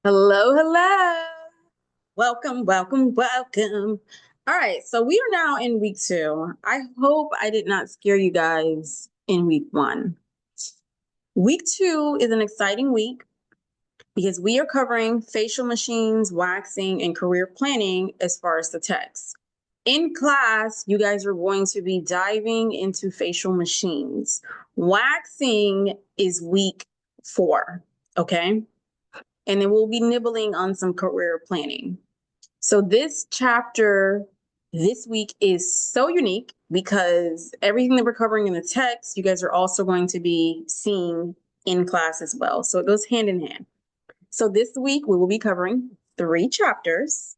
Hello, hello. Welcome, welcome, welcome. All right, so we are now in week two. I hope I did not scare you guys in week one. Week two is an exciting week because we are covering facial machines, waxing, and career planning as far as the text. In class, you guys are going to be diving into facial machines. Waxing is week four, okay? And then we'll be nibbling on some career planning. So this chapter this week is so unique because everything that we're covering in the text, you guys are also going to be seeing in class as well. So it goes hand in hand. So this week we will be covering 3 chapters,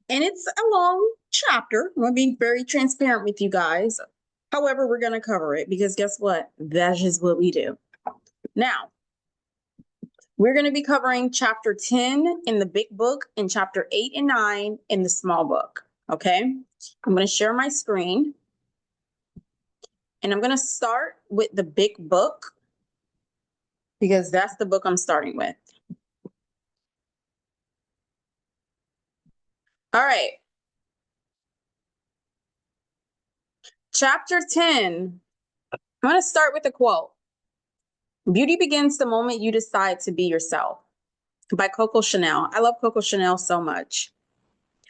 and it's a long chapter. I'm going to be very transparent with you guys. However, we're going to cover it because guess what? That's just what we do. Now, we're going to be covering chapter 10 in the big book and chapter 8 and 9 in the small book. Okay. I'm going to share my screen and I'm going to start with the big book because that's the book I'm starting with. All right. Chapter 10. I'm going to start with a quote. Beauty begins the moment you decide to be yourself, by Coco Chanel. I love Coco Chanel so much.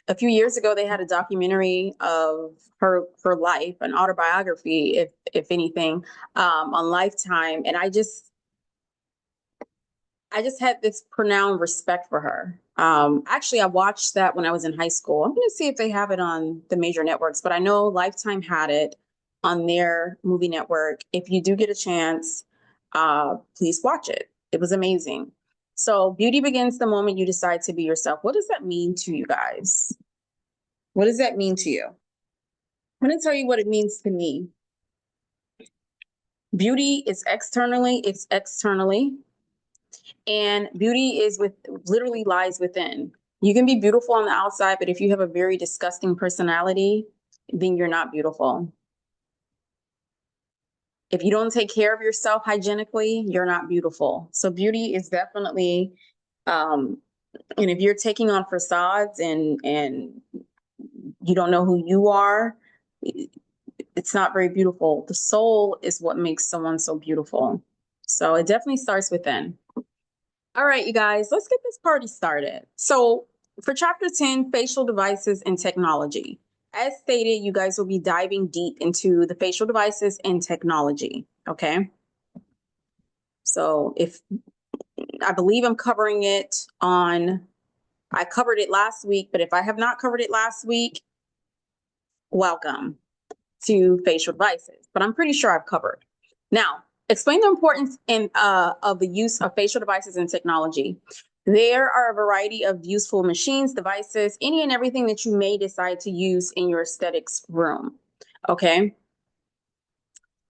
A few years ago, they had a documentary of her life, an autobiography, if anything, on Lifetime, and I just had this pronounced respect for her. Actually, I watched that when I was in high school. I'm going to see if they have it on the major networks, but I know Lifetime had it on their movie network. If you do get a chance, please watch it. It was amazing. So, beauty begins the moment you decide to be yourself. What does that mean to you guys? What does that mean to you? I'm going to tell you what it means to me. Beauty is externally, it's externally. And beauty is with literally lies within. You can be beautiful on the outside, but if you have a very disgusting personality, then you're not beautiful. If you don't take care of yourself hygienically, you're not beautiful. So beauty is definitely, and if you're taking on facades and you don't know who you are, it's not very beautiful. The soul is what makes someone so beautiful. So it definitely starts within. All right, you guys, let's get this party started. So, for chapter 10, facial devices and technology. As stated, you guys will be diving deep into the facial devices and technology. Okay. So, if I believe I'm covering it I covered it last week, but if I have not covered it last week, welcome to facial devices. But I'm pretty sure I've covered. Now, explain the importance of the use of facial devices and technology. There are a variety of useful machines, devices, any and everything that you may decide to use in your aesthetics room. Okay.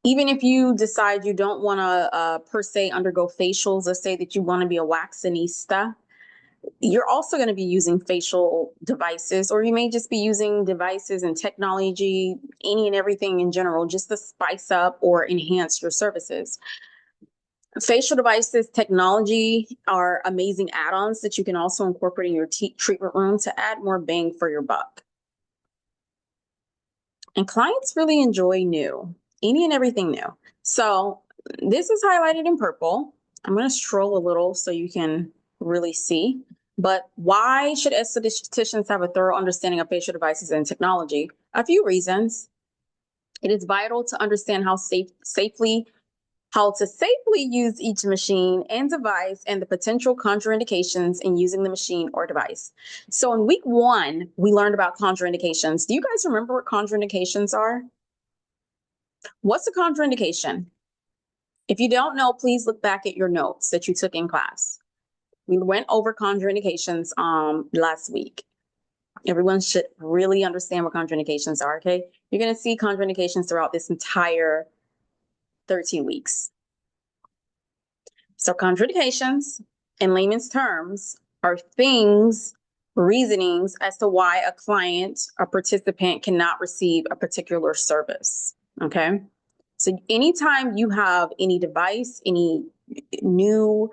Even if you decide you don't want to per se undergo facials, let's say that you want to be a waxinista, you're also going to be using facial devices, or you may just be using devices and technology, any and everything in general, just to spice up or enhance your services. Facial devices, technology are amazing add-ons that you can also incorporate in your treatment room to add more bang for your buck. And clients really enjoy new, any and everything new. So this is highlighted in purple. I'm going to stroll a little so you can really see. But why should estheticians have a thorough understanding of facial devices and technology? A few reasons. It is vital to understand how to safely use each machine and device and the potential contraindications in using the machine or device. So in week 1, we learned about contraindications. Do you guys remember what contraindications are? What's a contraindication? If you don't know, please look back at your notes that you took in class. We went over contraindications last week. Everyone should really understand what contraindications are, okay? You're going to see contraindications throughout this entire 13 weeks. So contraindications, in layman's terms, are things, reasonings as to why a client or participant cannot receive a particular service, okay? So anytime you have any device, any new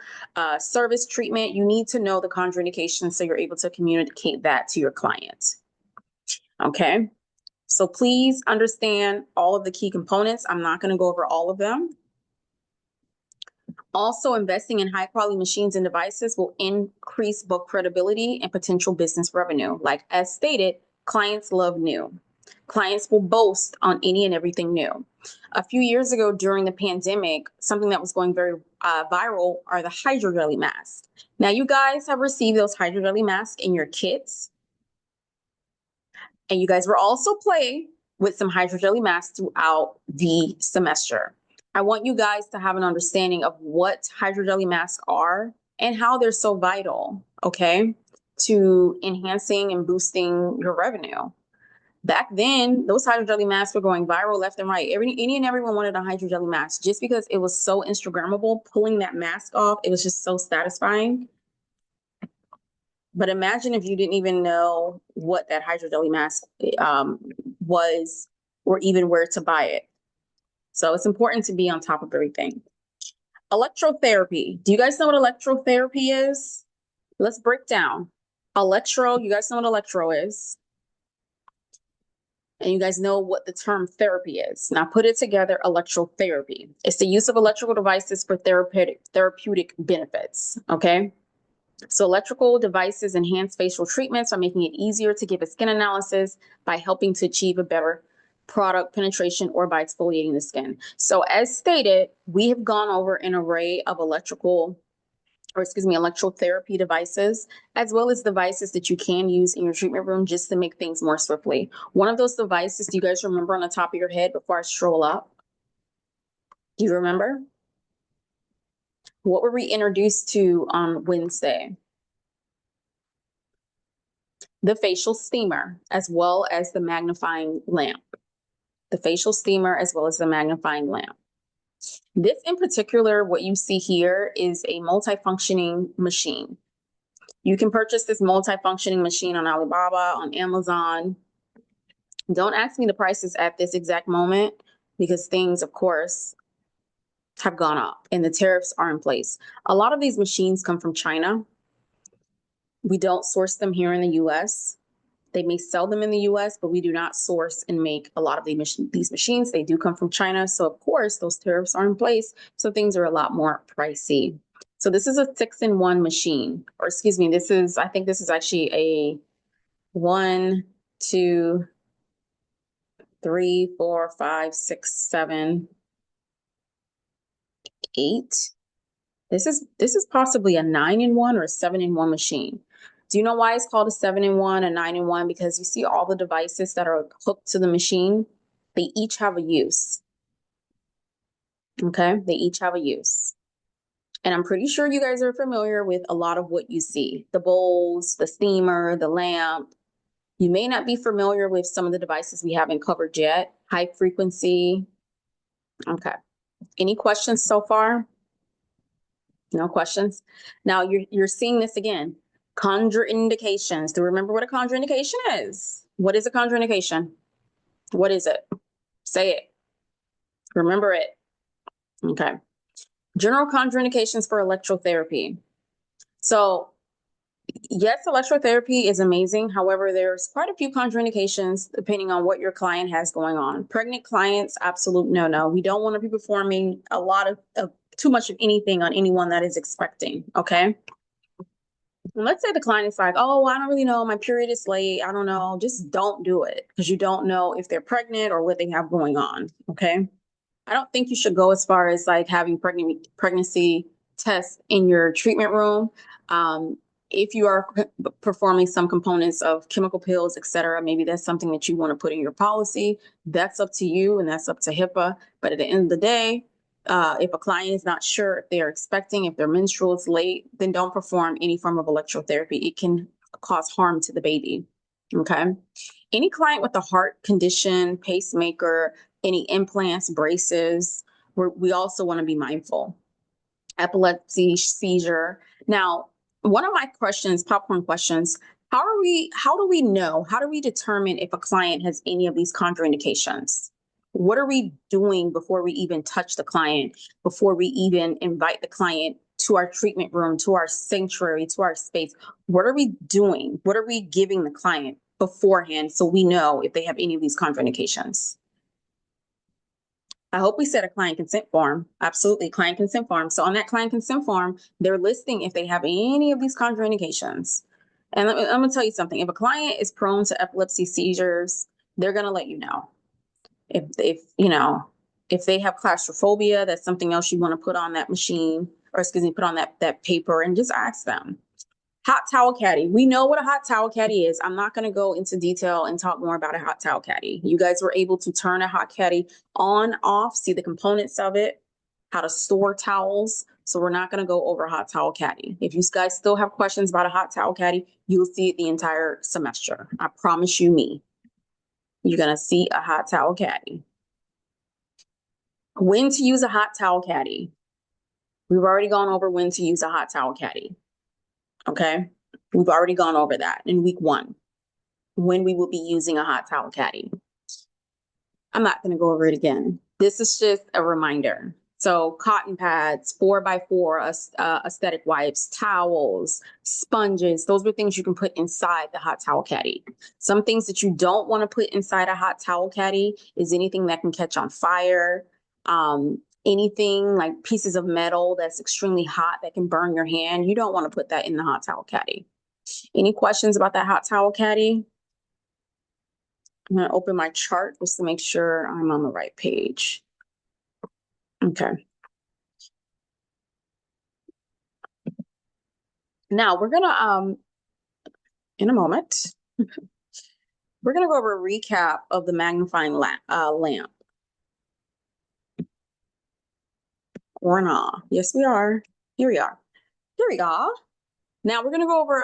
service treatment, you need to know the contraindications so you're able to communicate that to your client. Okay, so please understand all of the key components. I'm not going to go over all of them. Also, investing in high quality machines and devices will increase both credibility and potential business revenue. Like as stated, clients love new. Clients will boast on any and everything new. A few years ago during the pandemic, something that was going very viral are the hydrogel masks. Now, you guys have received those hydrogel masks in your kits. And you guys were also playing with some hydrogel masks throughout the semester. I want you guys to have an understanding of what hydrogel masks are and how they're so vital, okay, to enhancing and boosting your revenue. Back then, those hydrogel masks were going viral left and right. Any and everyone wanted a hydrogel mask just because it was so Instagrammable. Pulling that mask off, it was just so satisfying. But imagine if you didn't even know what that hydrogel mask was or even where to buy it. So it's important to be on top of everything. Electrotherapy. Do you guys know what electrotherapy is? Let's break down. You guys know what electro is. And you guys know what the term therapy is. Now put it together, electrotherapy. It's the use of electrical devices for therapeutic benefits, okay? So electrical devices enhance facial treatments by making it easier to give a skin analysis by helping to achieve a better product penetration or by exfoliating the skin. So as stated, we have gone over an array of electrotherapy devices, as well as devices that you can use in your treatment room just to make things more swiftly. One of those devices, do you guys remember on the top of your head before I stroll up? Do you remember? What were we introduced to on Wednesday? The facial steamer, as well as the magnifying lamp. The facial steamer, as well as the magnifying lamp. This in particular, what you see here is a multifunctioning machine. You can purchase this multifunctioning machine on Alibaba, on Amazon. Don't ask me the prices at this exact moment because things, of course, have gone up and the tariffs are in place. A lot of these machines come from China. We don't source them here in the US. They may sell them in the US, but we do not source and make a lot of these machines. They do come from China. So of course, those tariffs are in place. So things are a lot more pricey. So this is a 6-in-1 machine, or excuse me, I think this is actually a 1, 2, 3, 4, 5, 6, 7, 8. This is possibly a 9-in-1 or a 7-in-1 machine. Do you know why it's called a 7-in-1, a 9-in-1? Because you see all the devices that are hooked to the machine, they each have a use. Okay, they each have a use. And I'm pretty sure you guys are familiar with a lot of what you see. The bowls, the steamer, the lamp. You may not be familiar with some of the devices we haven't covered yet. High frequency. Okay. Any questions so far? No questions? Now you're seeing this again. Contraindications. Do you remember what a contraindication is? What is a contraindication? What is it? Say it. Remember it. Okay. General contraindications for electrotherapy. So yes, electrotherapy is amazing. However, there's quite a few contraindications depending on what your client has going on. Pregnant clients, absolute no. We don't want to be performing a lot of too much of anything on anyone that is expecting, okay? And let's say the client is like, oh, I don't really know. My period is late. I don't know. Just don't do it because you don't know if they're pregnant or what they have going on, okay? I don't think you should go as far as like having pregnancy tests in your treatment room. If you are performing some components of chemical pills, et cetera, maybe that's something that you want to put in your policy. That's up to you and that's up to HIPAA. But at the end of the day, if a client is not sure if they're expecting, if their menstrual is late, then don't perform any form of electrotherapy. It can cause harm to the baby. Okay. Any client with a heart condition, pacemaker, any implants, braces, we also want to be mindful. Epilepsy, seizure. Now, one of my questions, popcorn questions, how do we determine if a client has any of these contraindications? What are we doing before we even touch the client, before we even invite the client to our treatment room, to our sanctuary, to our space? What are we doing? What are we giving the client beforehand so we know if they have any of these contraindications? I hope we set a client consent form. Absolutely, client consent form. So on that client consent form, they're listing if they have any of these contraindications. And I'm going to tell you something. If a client is prone to epilepsy seizures, they're going to let you know. If you know, if they have claustrophobia, that's something else you want to put on that machine, or excuse me, put on that paper, and just ask them. Hot towel caddy. We know what a hot towel caddy is. I'm not going to go into detail and talk more about a hot towel caddy. You guys were able to turn a hot caddy on, off, see the components of it, how to store towels. So we're not going to go over a hot towel caddy. If you guys still have questions about a hot towel caddy, you'll see it the entire semester. I promise you me. You're going to see a hot towel caddy. When to use a hot towel caddy. We've already gone over when to use a hot towel caddy. Okay? We've already gone over that in week 1, when we will be using a hot towel caddy. I'm not going to go over it again. This is just a reminder. So cotton pads, 4x4 aesthetic wipes, towels, sponges, those are things you can put inside the hot towel caddy. Some things that you don't want to put inside a hot towel caddy is anything that can catch on fire, anything like pieces of metal that's extremely hot that can burn your hand. You don't want to put that in the hot towel caddy. Any questions about that hot towel caddy? I'm going to open my chart just to make sure I'm on the right page. Okay. Now we're going to, in a moment, we're going to go over a recap of the magnifying lamp. Or not. Yes, we are. Here we are. Here we go. Now we're going to go over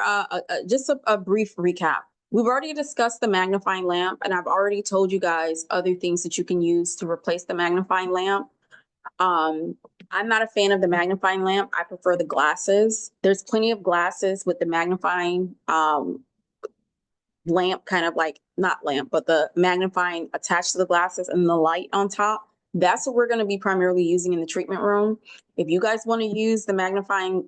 just a brief recap. We've already discussed the magnifying lamp, and I've already told you guys other things that you can use to replace the magnifying lamp. I'm not a fan of the magnifying lamp. I prefer the glasses. There's plenty of glasses with the magnifying lamp, kind of like, not lamp, but the magnifying attached to the glasses and the light on top. That's what we're going to be primarily using in the treatment room. If you guys want to use the magnifying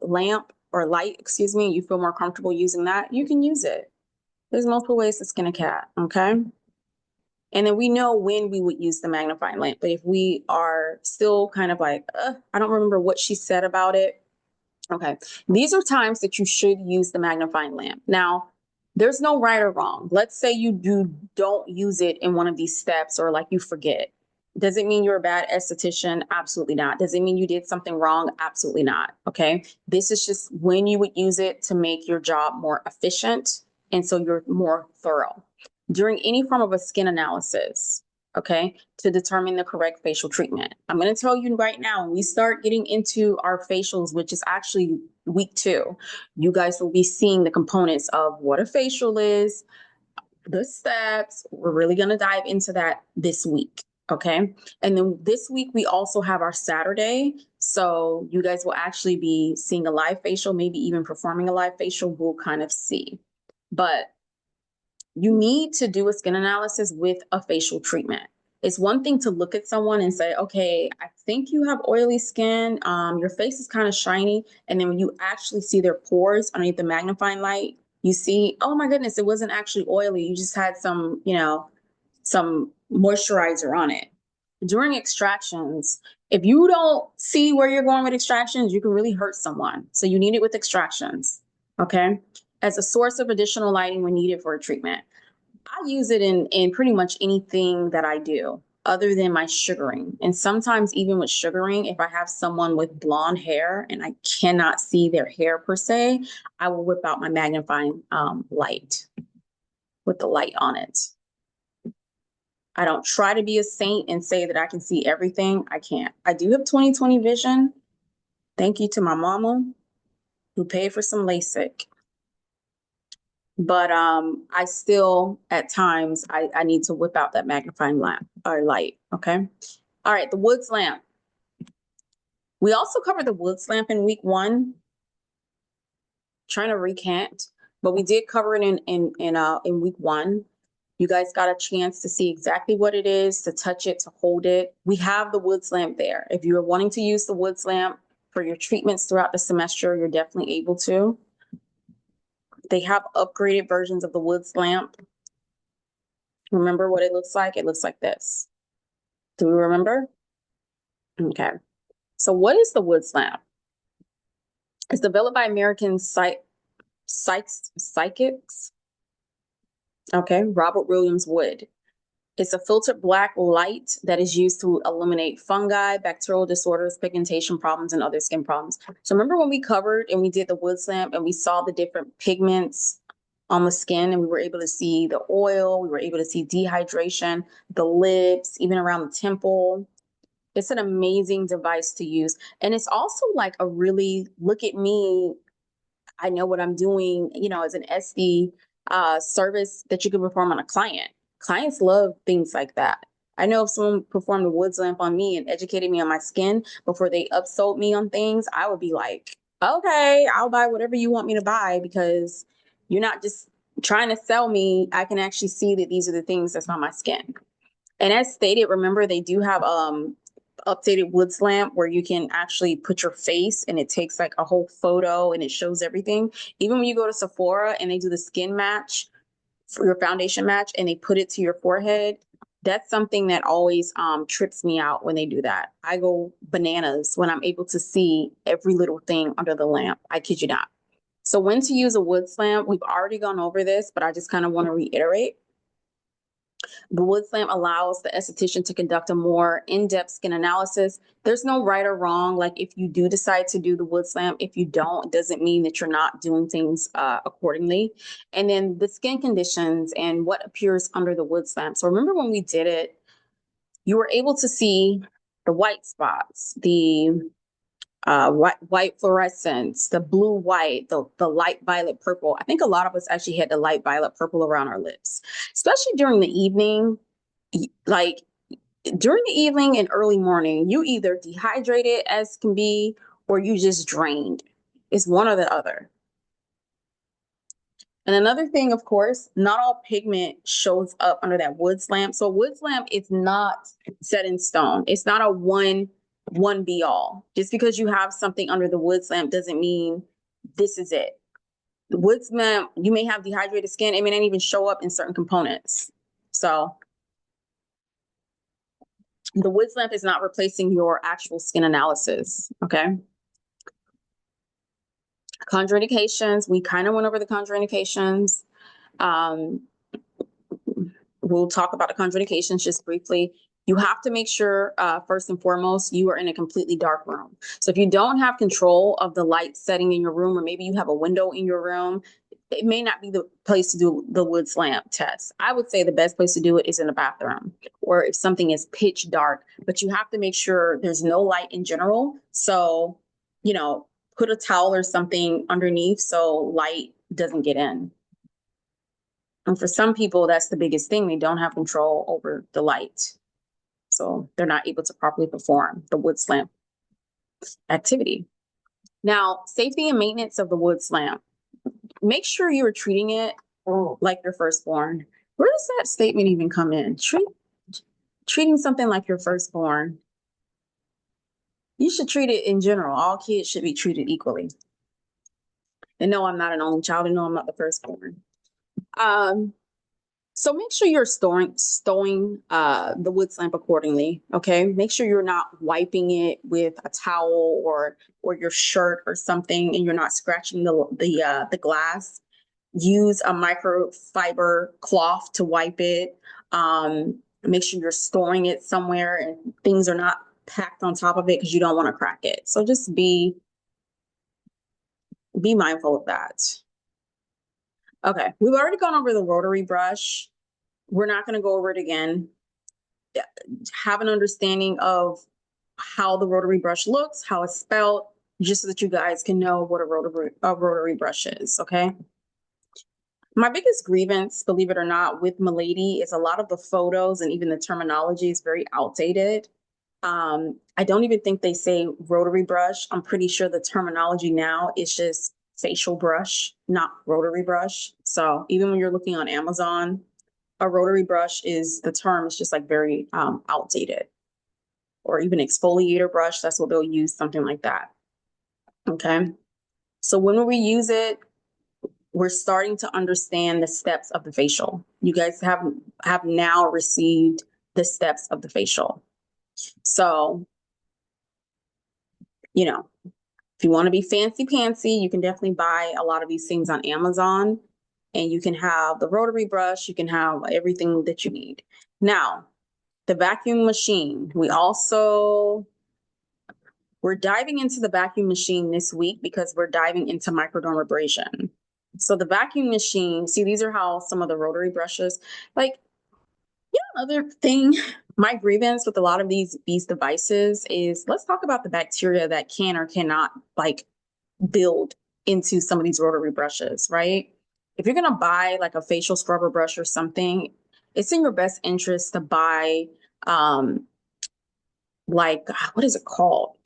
lamp or light, excuse me, you feel more comfortable using that, you can use it. There's multiple ways to skin a cat, okay? And then we know when we would use the magnifying lamp. But if we are still kind of like, I don't remember what she said about it. Okay, these are times that you should use the magnifying lamp. Now, there's no right or wrong. Let's say you don't use it in one of these steps, or like you forget. Does it mean you're a bad esthetician? Absolutely not. Does it mean you did something wrong? Absolutely not. Okay, this is just when you would use it to make your job more efficient, and so you're more thorough. During any form of a skin analysis, okay, to determine the correct facial treatment. I'm going to tell you right now, when we start getting into our facials, which is actually week 2, you guys will be seeing the components of what a facial is, the steps. We're really going to dive into that this week. Okay. And then this week, we also have our Saturday. So you guys will actually be seeing a live facial, maybe even performing a live facial. We'll kind of see. But you need to do a skin analysis with a facial treatment. It's one thing to look at someone and say, okay, I think you have oily skin. Your face is kind of shiny. And then when you actually see their pores underneath the magnifying light, you see, oh my goodness, it wasn't actually oily. You just had some, some moisturizer on it. During extractions, if you don't see where you're going with extractions, you can really hurt someone. So you need it with extractions, okay? As a source of additional lighting when needed for a treatment. I use it in pretty much anything that I do other than my sugaring. And sometimes even with sugaring, if I have someone with blonde hair and I cannot see their hair per se, I will whip out my magnifying light with the light on it. I don't try to be a saint and say that I can see everything. I can't. I do have 20/20 vision. Thank you to my mama who paid for some LASIK. But I still, at times, I need to whip out that magnifying lamp or light, okay? All right, the Woods lamp. We also covered the Woods lamp in week 1. Trying to recant, but we did cover it in week 1. You guys got a chance to see exactly what it is, to touch it, to hold it. We have the Woods lamp there. If you're wanting to use the Woods lamp for your treatments throughout the semester, you're definitely able to. They have upgraded versions of the Woods lamp. Remember what it looks like? It looks like this. Do we remember? Okay. So what is the Woods lamp? It's developed by American psychics. Okay, Robert Williams Wood. It's a filtered black light that is used to eliminate fungi, bacterial disorders, pigmentation problems, and other skin problems. So remember when we covered and we did the Woods lamp and we saw the different pigments on the skin, and we were able to see the oil, we were able to see dehydration, the lips, even around the temple. It's an amazing device to use. And it's also like a really, look at me, I know what I'm doing, you know, as an SD service that you can perform on a client. Clients love things like that. I know if someone performed a Woods lamp on me and educated me on my skin before they upsold me on things, I would be like, okay, I'll buy whatever you want me to buy, because you're not just trying to sell me. I can actually see that these are the things that's on my skin. And as stated, remember, they do have updated Woods lamp where you can actually put your face and it takes like a whole photo and it shows everything. Even when you go to Sephora and they do the skin match for your foundation match and they put it to your forehead, that's something that always trips me out when they do that. I go bananas when I'm able to see every little thing under the lamp. I kid you not. So when to use a Woods lamp, we've already gone over this, but I just kind of want to reiterate. The Woods lamp allows the esthetician to conduct a more in-depth skin analysis. There's no right or wrong. Like if you do decide to do the Woods lamp, if you don't, it doesn't mean that you're not doing things accordingly. And then the skin conditions and what appears under the Woods lamp. So remember when we did it, you were able to see the white spots, the white fluorescence, the blue white, the light violet purple. I think a lot of us actually had the light violet purple around our lips, especially during the evening. Like during the evening and early morning, you either dehydrated as can be, or you just drained. It's one or the other. And another thing, of course, not all pigment shows up under that Woods lamp. So Woods lamp is not set in stone. It's not a one be all. Just because you have something under the Woods lamp doesn't mean this is it. The Woods lamp, you may have dehydrated skin. It may not even show up in certain components. So the Woods lamp is not replacing your actual skin analysis, okay? Contraindications, we kind of went over the contraindications. We'll talk about the contraindications just briefly. You have to make sure, first and foremost, you are in a completely dark room. So if you don't have control of the light setting in your room, or maybe you have a window in your room, it may not be the place to do the Woods lamp test. I would say the best place to do it is in the bathroom, or if something is pitch dark, but you have to make sure there's no light in general. So, you know, put a towel or something underneath so light doesn't get in. And for some people, that's the biggest thing. They don't have control over the light. So they're not able to properly perform the Woods lamp activity. Now, safety and maintenance of the Woods lamp. Make sure you're treating it like your firstborn. Where does that statement even come in? Treating something like your firstborn. You should treat it in general. All kids should be treated equally. And no, I'm not an only child, and no, I'm not the firstborn. So make sure you're stowing the Woods lamp accordingly. Okay, make sure you're not wiping it with a towel or your shirt or something, and you're not scratching the glass. Use a microfiber cloth to wipe it. Make sure you're storing it somewhere and things are not packed on top of it because you don't want to crack it. So just be mindful of that. Okay, we've already gone over the rotary brush. We're not going to go over it again. Have an understanding of how the rotary brush looks, how it's spelled, just so that you guys can know what a rotary brush is, okay? My biggest grievance, believe it or not, with Milady is a lot of the photos and even the terminology is very outdated. I don't even think they say rotary brush. I'm pretty sure the terminology now is just facial brush, not rotary brush. So even when you're looking on Amazon, a rotary brush is, the term is just like very outdated. Or even exfoliator brush, that's what they'll use, something like that. Okay. So when we use it, we're starting to understand the steps of the facial. You guys have now received the steps of the facial. So, you know, if you want to be fancy pantsy, you can definitely buy a lot of these things on Amazon, and you can have the rotary brush, you can have everything that you need. Now, the vacuum machine, we're diving into the vacuum machine this week because we're diving into microdermabrasion. So the vacuum machine, see, these are how some of the rotary brushes, like, other thing, my grievance with a lot of these devices is, let's talk about the bacteria that can or cannot like build into some of these rotary brushes, right? If you're gonna buy like a facial scrubber brush or something, it's in your best interest to buy like, what is it called?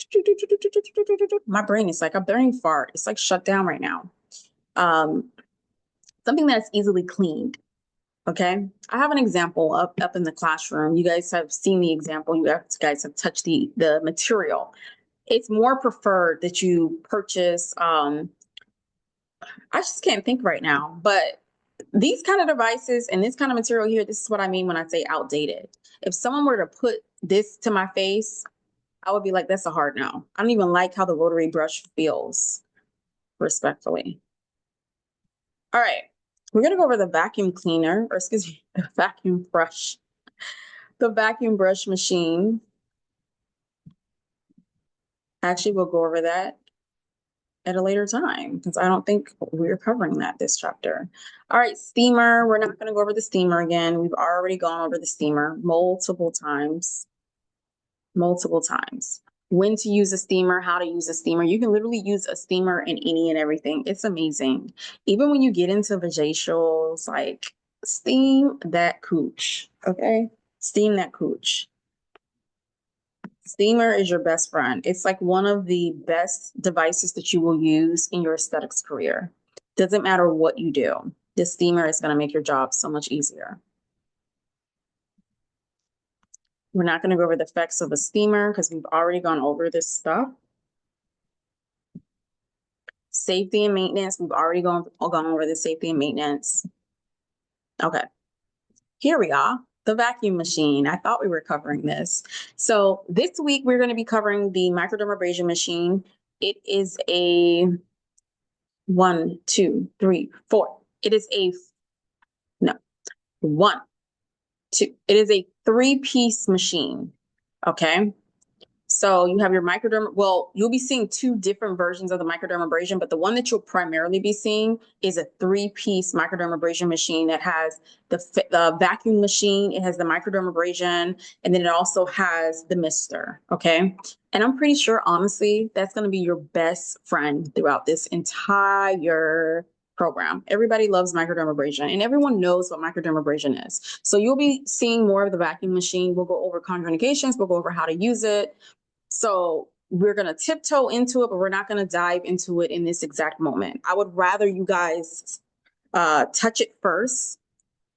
My brain is like a burning fart. It's like shut down right now. Something that's easily cleaned. Okay. I have an example up in the classroom. You guys have seen the example. You guys have touched the material. It's more preferred that you purchase, I just can't think right now, but these kind of devices and this kind of material here, this is what I mean when I say outdated. If someone were to put this to my face, I would be like, that's a hard no. I don't even like how the rotary brush feels, respectfully. All right. We're going to go over the vacuum cleaner, or excuse me, the vacuum brush. The vacuum brush machine. Actually, we'll go over that at a later time because I don't think we're covering that this chapter. All right, steamer. We're not going to go over the steamer again. We've already gone over the steamer multiple times. Multiple times. When to use a steamer, how to use a steamer. You can literally use a steamer in any and everything. It's amazing. Even when you get into vajacials, like steam that cooch, okay? Steam that cooch. Steamer is your best friend. It's like one of the best devices that you will use in your aesthetics career. Doesn't matter what you do. The steamer is going to make your job so much easier. We're not going to go over the effects of a steamer because we've already gone over this stuff. Safety and maintenance, we've already gone over the safety and maintenance. Okay, here we are, the vacuum machine. I thought we were covering this. So this week we're going to be covering the microdermabrasion machine. It is a 1, 2, 3, 4. It is a, no, 1, 2. It is a 3-piece machine, okay? So you have your microderm. Well, you'll be seeing 2 different versions of the microdermabrasion, but the one that you'll primarily be seeing is a 3-piece microdermabrasion machine that has the vacuum machine. It has the microdermabrasion, and then it also has the mister. Okay. And I'm pretty sure, honestly, that's going to be your best friend throughout this entire program. Everybody loves microdermabrasion and everyone knows what microdermabrasion is. So you'll be seeing more of the vacuum machine. We'll go over contraindications. We'll go over how to use it. So we're going to tiptoe into it, but we're not going to dive into it in this exact moment. I would rather you guys touch it first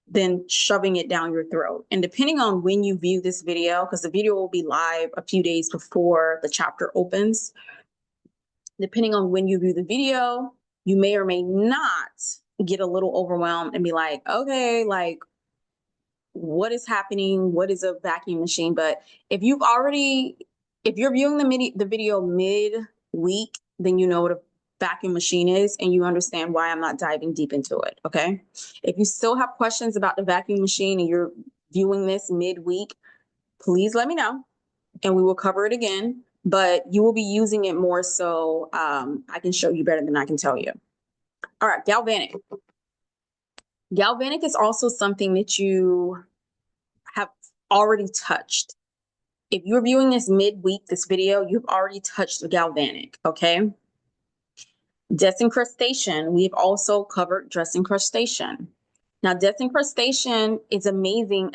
than shoving it down your throat. And depending on when you view this video, because the video will be live a few days before the chapter opens, depending on when you view the video, you may or may not get a little overwhelmed and be like, okay, like, what is happening? What is a vacuum machine? But if you're viewing the video mid-week, then you know what a vacuum machine is and you understand why I'm not diving deep into it, okay? If you still have questions about the vacuum machine and you're viewing this mid-week, please let me know and we will cover it again, but you will be using it more so I can show you better than I can tell you. All right, galvanic. Galvanic is also something that you have already touched. If you're viewing this mid-week, this video, you've already touched the galvanic, okay? Desincrustation, we've also covered desincrustation. Now, desincrustation is amazing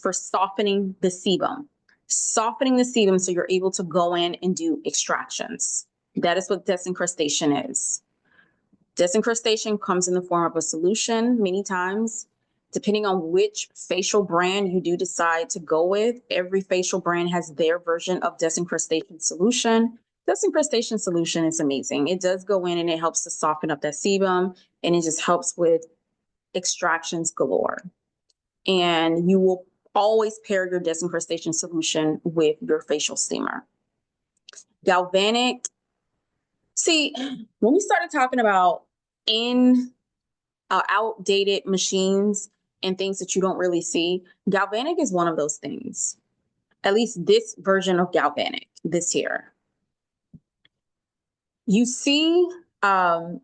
for softening the sebum. Softening the sebum so you're able to go in and do extractions. That is what desincrustation is. Desincrustation comes in the form of a solution many times. depending on which facial brand you do decide to go with, every facial brand has their version of disincrustation solution. Disincrustation solution is amazing. It does go in and it helps to soften up that sebum, and it just helps with extractions galore. And you will always pair your disincrustation solution with your facial steamer. Galvanic. See, when we started talking about outdated machines and things that you don't really see, galvanic is one of those things. At least this version of galvanic, this here. You see, radio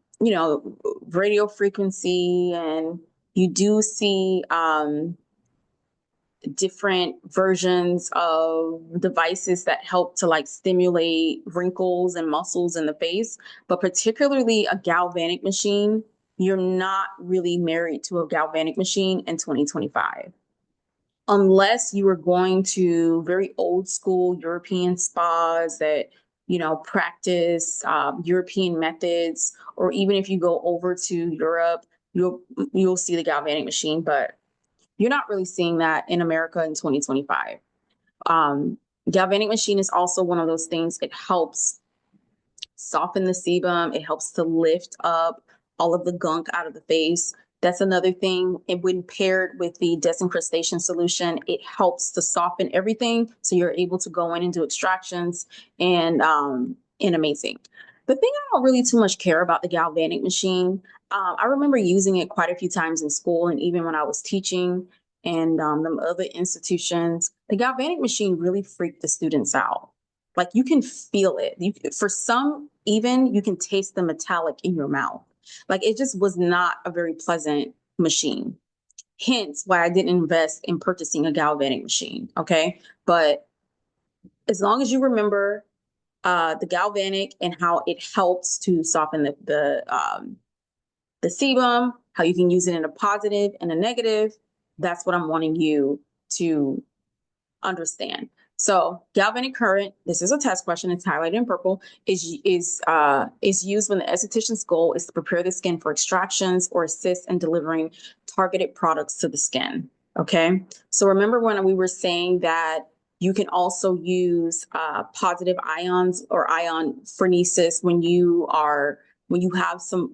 frequency, and you do see different versions of devices that help to like stimulate wrinkles and muscles in the face, but particularly a galvanic machine. You're not really married to a galvanic machine in 2025. Unless you are going to very old school European spas that, practice European methods, or even if you go over to Europe, you'll see the galvanic machine, but you're not really seeing that in America in 2025. Galvanic machine is also one of those things. It helps soften the sebum. It helps to lift up all of the gunk out of the face. That's another thing. And when paired with the disincrustation solution, it helps to soften everything. So you're able to go in and do extractions and amazing. The thing I don't really too much care about the galvanic machine, I remember using it quite a few times in school and even when I was teaching and the other institutions, the galvanic machine really freaked the students out. Like you can feel it. For some, even you can taste the metallic in your mouth. Like it just was not a very pleasant machine. Hence why I didn't invest in purchasing a galvanic machine. Okay. But as long as you remember the galvanic and how it helps to soften the sebum, how you can use it in a positive and a negative, that's what I'm wanting you to understand. So galvanic current, this is a test question, it's highlighted in purple, is used when the esthetician's goal is to prepare the skin for extractions or assist in delivering targeted products to the skin. Okay, so remember when we were saying that you can also use positive ions or ion phrenesis when you have some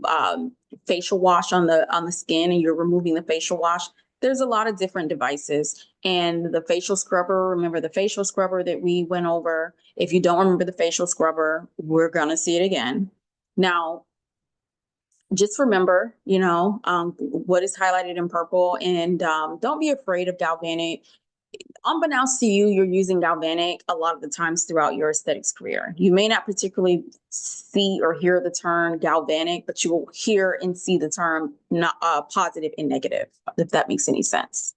facial wash on the skin and you're removing the facial wash. There's a lot of different devices. And the facial scrubber, remember the facial scrubber that we went over? If you don't remember the facial scrubber, we're going to see it again. Now, just remember, what is highlighted in purple, and don't be afraid of galvanic. Unbeknownst to you, you're using galvanic a lot of the times throughout your aesthetics career. You may not particularly see or hear the term galvanic, but you will hear and see the term positive and negative, if that makes any sense.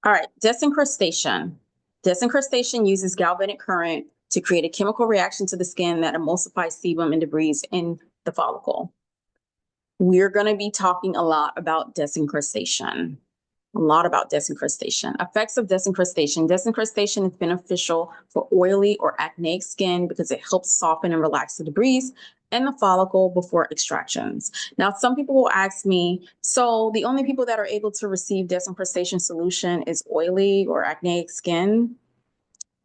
All right, disincrustation. Disincrustation uses galvanic current to create a chemical reaction to the skin that emulsifies sebum and debris in the follicle. We're going to be talking a lot about disincrustation. Effects of disincrustation. Disincrustation is beneficial for oily or acneic skin because it helps soften and relax the debris in the follicle before extractions. Now, some people will ask me, so the only people that are able to receive disincrustation solution is oily or acneic skin?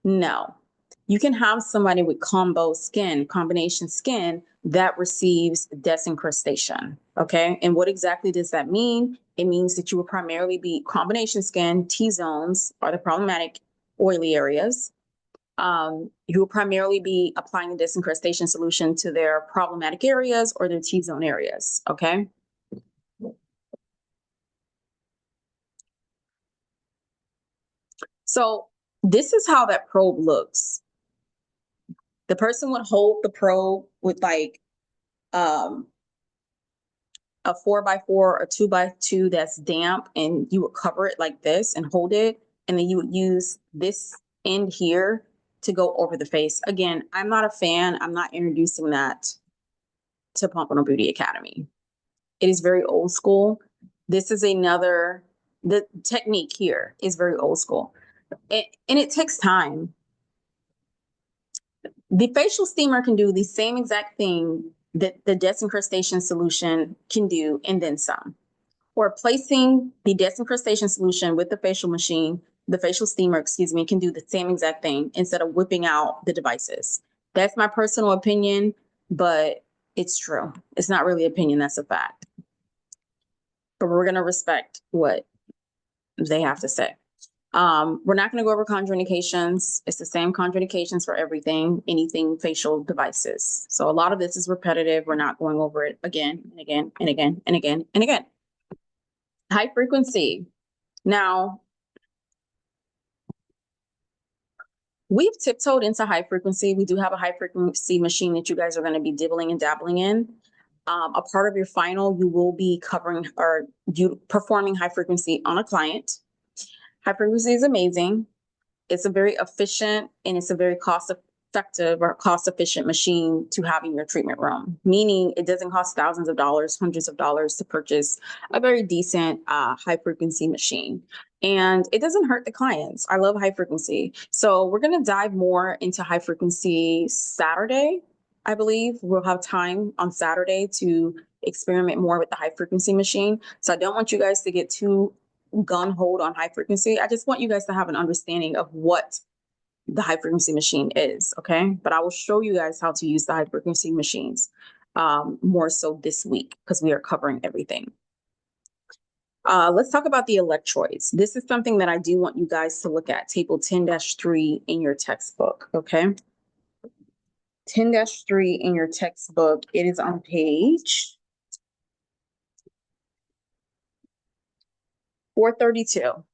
No. You can have somebody with combination skin that receives disincrustation, okay? And what exactly does that mean? It means that you will primarily be combination skin, T-zones are the problematic oily areas. You will primarily be applying the disincrustation solution to their problematic areas or their T-zone areas, okay? So this is how that probe looks. The person would hold the probe with like a 4x4 or 2x2 that's damp, and you would cover it like this and hold it, and then you would use this end here to go over the face. Again, I'm not a fan. I'm not introducing that to Pompano Beauty Academy. It is very old school. This is the technique here is very old school. And it takes time. The facial steamer can do the same exact thing that the disincrustation solution can do, and then some. Or placing the disincrustation solution with the facial machine, the facial steamer, excuse me, can do the same exact thing instead of whipping out the devices. That's my personal opinion, but it's true. It's not really opinion, that's a fact. But we're going to respect what they have to say. We're not going to go over contraindications. It's the same contraindications for everything, anything facial devices. So a lot of this is repetitive. We're not going over it again and again and again and again and again. High frequency. Now, we've tiptoed into high frequency. We do have a high frequency machine that you guys are going to be dibbling and dabbling in. A part of your final, you will be covering or performing high frequency on a client. High frequency is amazing. It's a very efficient and it's a very cost-effective or cost-efficient machine to have in your treatment room, meaning it doesn't cost thousands of dollars, hundreds of dollars to purchase a very decent high-frequency machine. And it doesn't hurt the clients. I love high frequency. So we're going to dive more into high frequency Saturday. I believe we'll have time on Saturday to experiment more with the high frequency machine. So I don't want you guys to get too gun-ho on high frequency. I just want you guys to have an understanding of what the high frequency machine is, okay? But I will show you guys how to use the high frequency machines more so this week because we are covering everything. Let's talk about the electrodes. This is something that I do want you guys to look at, table 10-3 in your textbook, okay? 10-3 in your textbook. It is on page 432.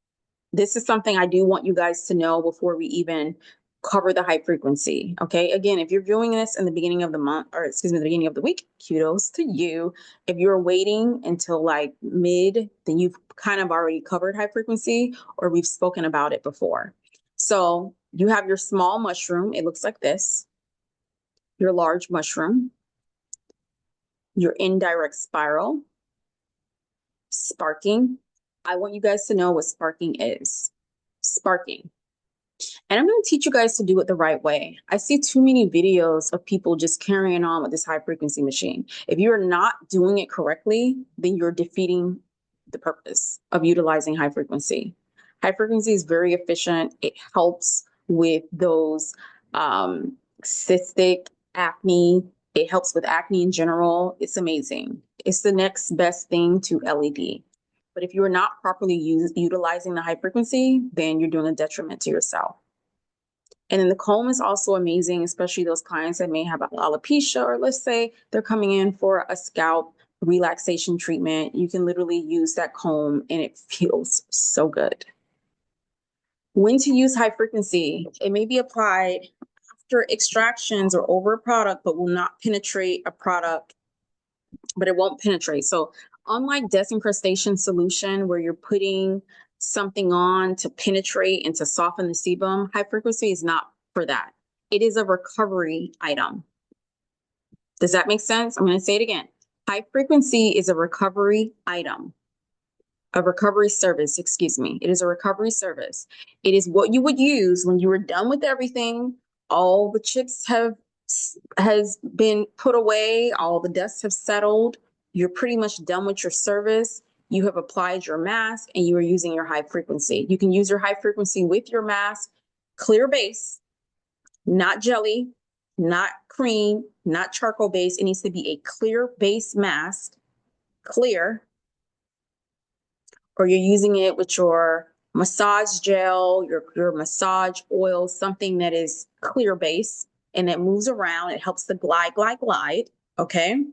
This is something I do want you guys to know before we even cover the high frequency. Okay. Again, if you're viewing this in the beginning of the month, or excuse me, the beginning of the week, kudos to you. If you're waiting until like mid, then you've kind of already covered high frequency or we've spoken about it before. So you have your small mushroom. It looks like this. Your large mushroom, your indirect spiral, sparking. I want you guys to know what sparking is. Sparking. And I'm going to teach you guys to do it the right way. I see too many videos of people just carrying on with this high frequency machine. If you're not doing it correctly, then you're defeating the purpose of utilizing high frequency. High frequency is very efficient. It helps with those cystic acne. It helps with acne in general. It's amazing. It's the next best thing to LED. But if you're not properly utilizing the high frequency, then you're doing a detriment to yourself. And then the comb is also amazing, especially those clients that may have alopecia, or let's say they're coming in for a scalp relaxation treatment. You can literally use that comb and it feels so good. When to use high frequency? It may be applied after extractions or over a product, but will not penetrate a product, but it won't penetrate. So unlike disincrustation solution, where you're putting something on to penetrate and to soften the sebum, high frequency is not for that. It is a recovery item. Does that make sense? I'm going to say it again. High frequency is a recovery item. A recovery service, excuse me. It is a recovery service. It is what you would use when you were done with everything. All the chips has been put away. All the dust have settled. You're pretty much done with your service. You have applied your mask and you are using your high frequency. You can use your high frequency with your mask, clear base, not jelly, not cream, not charcoal base. It needs to be a clear base mask, clear. Or you're using it with your massage gel, your massage oil, something that is clear base and that moves around. It helps the glide, okay?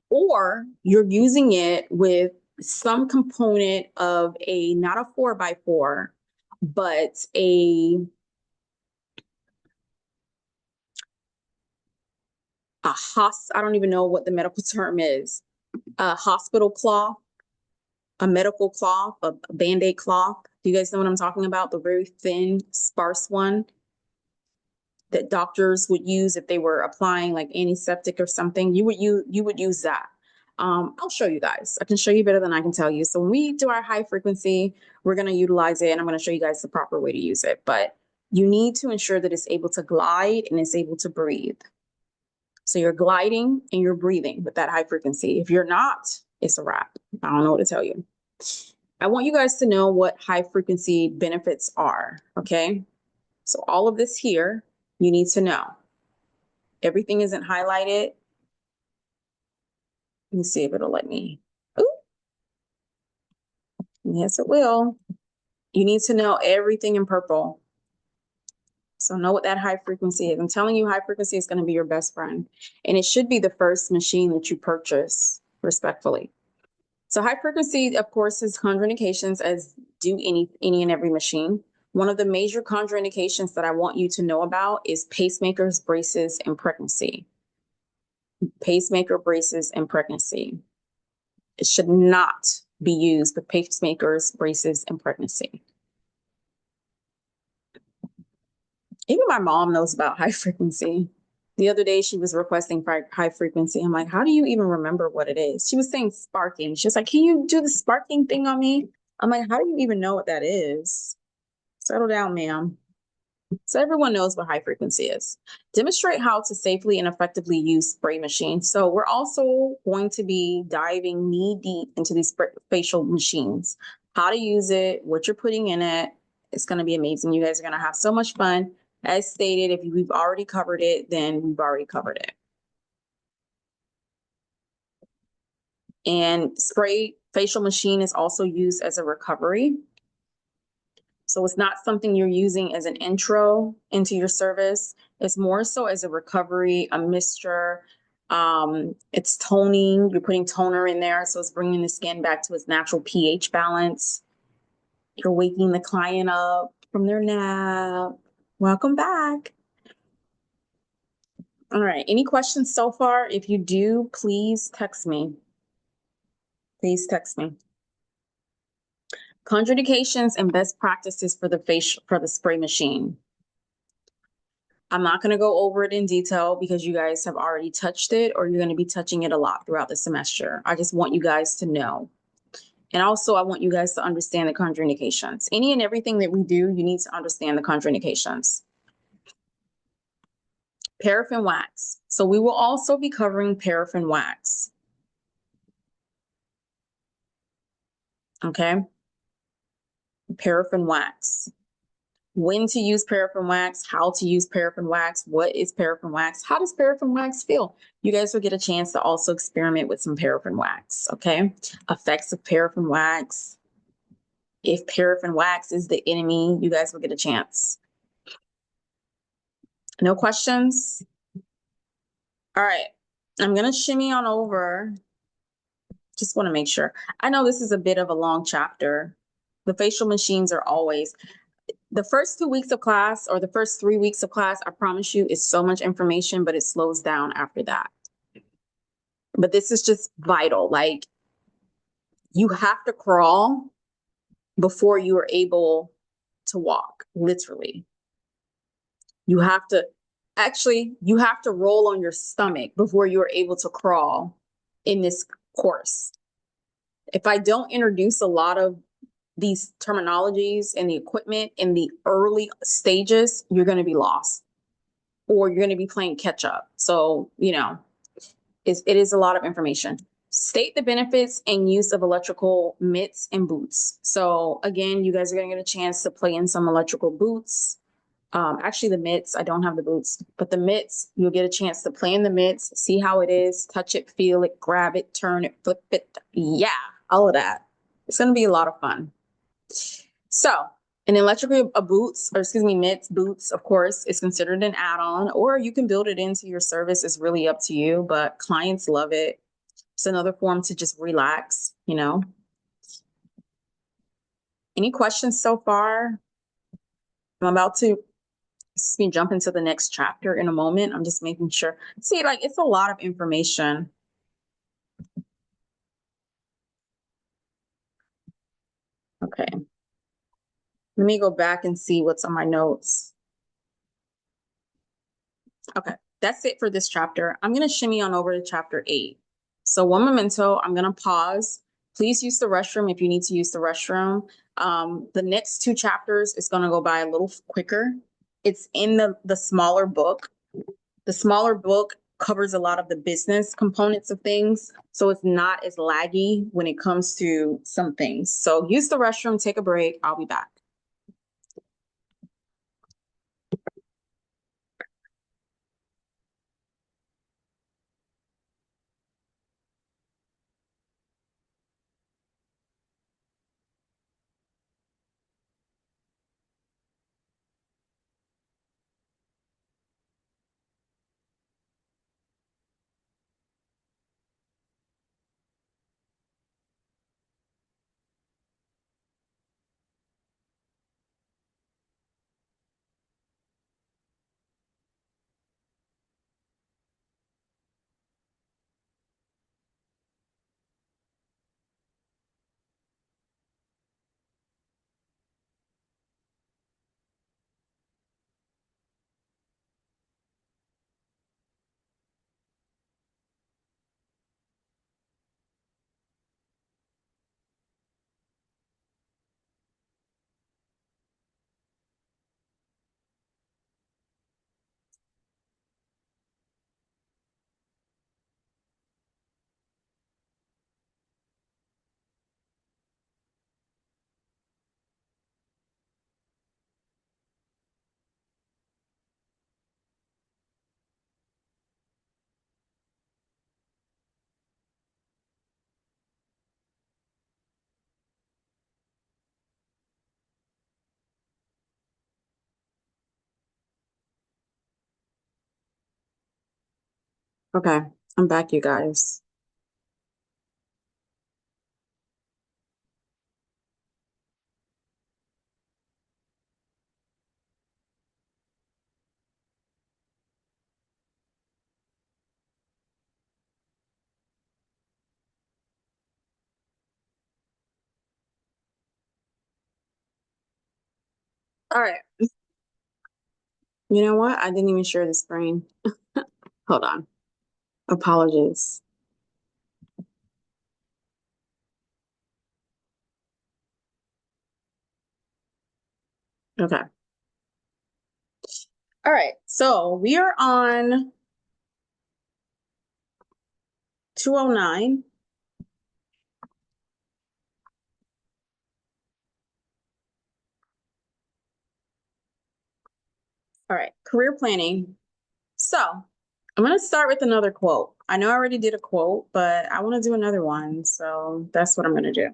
Or you're using it with some component of not a 4x4, but I don't even know what the medical term is, a hospital cloth, a medical cloth, a Band-Aid cloth. Do you guys know what I'm talking about? The very thin, sparse one that doctors would use if they were applying like antiseptic or something. You would use that. I'll show you guys. I can show you better than I can tell you. So when we do our high frequency, we're going to utilize it and I'm going to show you guys the proper way to use it. But you need to ensure that it's able to glide and it's able to breathe. So you're gliding and you're breathing with that high frequency. If you're not, it's a wrap. I don't know what to tell you. I want you guys to know what high frequency benefits are, okay? So all of this here, you need to know. Everything isn't highlighted. Let me see if it'll let me. Ooh. Yes, it will. You need to know everything in purple. So know what that high frequency is. I'm telling you, high frequency is going to be your best friend. And it should be the first machine that you purchase, respectfully. So high frequency, of course, has contraindications, as do any and every machine. One of the major contraindications that I want you to know about is pacemakers, braces, and pregnancy. Pacemaker, braces, and pregnancy. It should not be used with pacemakers, braces, and pregnancy. Even my mom knows about high frequency. The other day, she was requesting high frequency. I'm like, how do you even remember what it is? She was saying sparking. She was like, can you do the sparking thing on me? I'm like, how do you even know what that is? Settle down, ma'am. So everyone knows what high frequency is. Demonstrate how to safely and effectively use spray machines. So we're also going to be diving knee deep into these facial machines. How to use it, what you're putting in it. It's going to be amazing. You guys are going to have so much fun. As stated, if we've already covered it, then we've already covered it. And spray facial machine is also used as a recovery. So it's not something you're using as an intro into your service. It's more so as a recovery, a mixture. It's toning. You're putting toner in there. So it's bringing the skin back to its natural pH balance. You're waking the client up from their nap. Welcome back. All right. Any questions so far? If you do, please text me. Please text me. Contraindications and best practices for the spray machine. I'm not going to go over it in detail because you guys have already touched it, or you're going to be touching it a lot throughout the semester. I just want you guys to know. And also, I want you guys to understand the contraindications. Any and everything that we do, you need to understand the contraindications. Paraffin wax. So we will also be covering paraffin wax. Okay. Paraffin wax. When to use paraffin wax, how to use paraffin wax, what is paraffin wax, how does paraffin wax feel? You guys will get a chance to also experiment with some paraffin wax, okay? Effects of paraffin wax. If paraffin wax is the enemy, you guys will get a chance. No questions? All right, I'm gonna shimmy on over. Just wanna make sure. I know this is a bit of a long chapter. The facial machines are always, the first 2 weeks of class or the first 3 weeks of class, I promise you, is so much information, but it slows down after that. But this is just vital. Like, you have to crawl before you are able to walk, literally. You have to roll on your stomach before you are able to crawl in this course. If I don't introduce a lot of these terminologies and the equipment in the early stages, you're going to be lost, or you're going to be playing catch up. So, you know, it is a lot of information. State the benefits and use of electrical mitts and boots. So again, you guys are going to get a chance to play in some electrical boots. Actually, the mitts, I don't have the boots, but the mitts, you'll get a chance to play in the mitts, see how it is, touch it, feel it, grab it, turn it, flip it. Yeah, all of that. It's going to be a lot of fun. So an electrical mitts, boots, of course, is considered an add-on, or you can build it into your service. It's really up to you, but clients love it. It's another form to just relax, you know. Any questions so far? I'm about to jump into the next chapter in a moment. I'm just making sure. See, like, it's a lot of information. Okay. Let me go back and see what's on my notes. Okay, that's it for this chapter. I'm going to shimmy on over to chapter 8. So one memento, I'm going to pause. Please use the restroom if you need to use the restroom. The next 2 chapters is going to go by a little quicker. It's in the smaller book. The smaller book covers a lot of the business components of things. So it's not as laggy when it comes to some things. So use the restroom, take a break. I'll be back. Okay, I'm back, you guys. All right. You know what? I didn't even share the screen. Hold on. Apologies. Okay. All right. So we are on 209. All right. Career planning. So I'm going to start with another quote. I know I already did a quote, but I want to do another one. So that's what I'm going to do.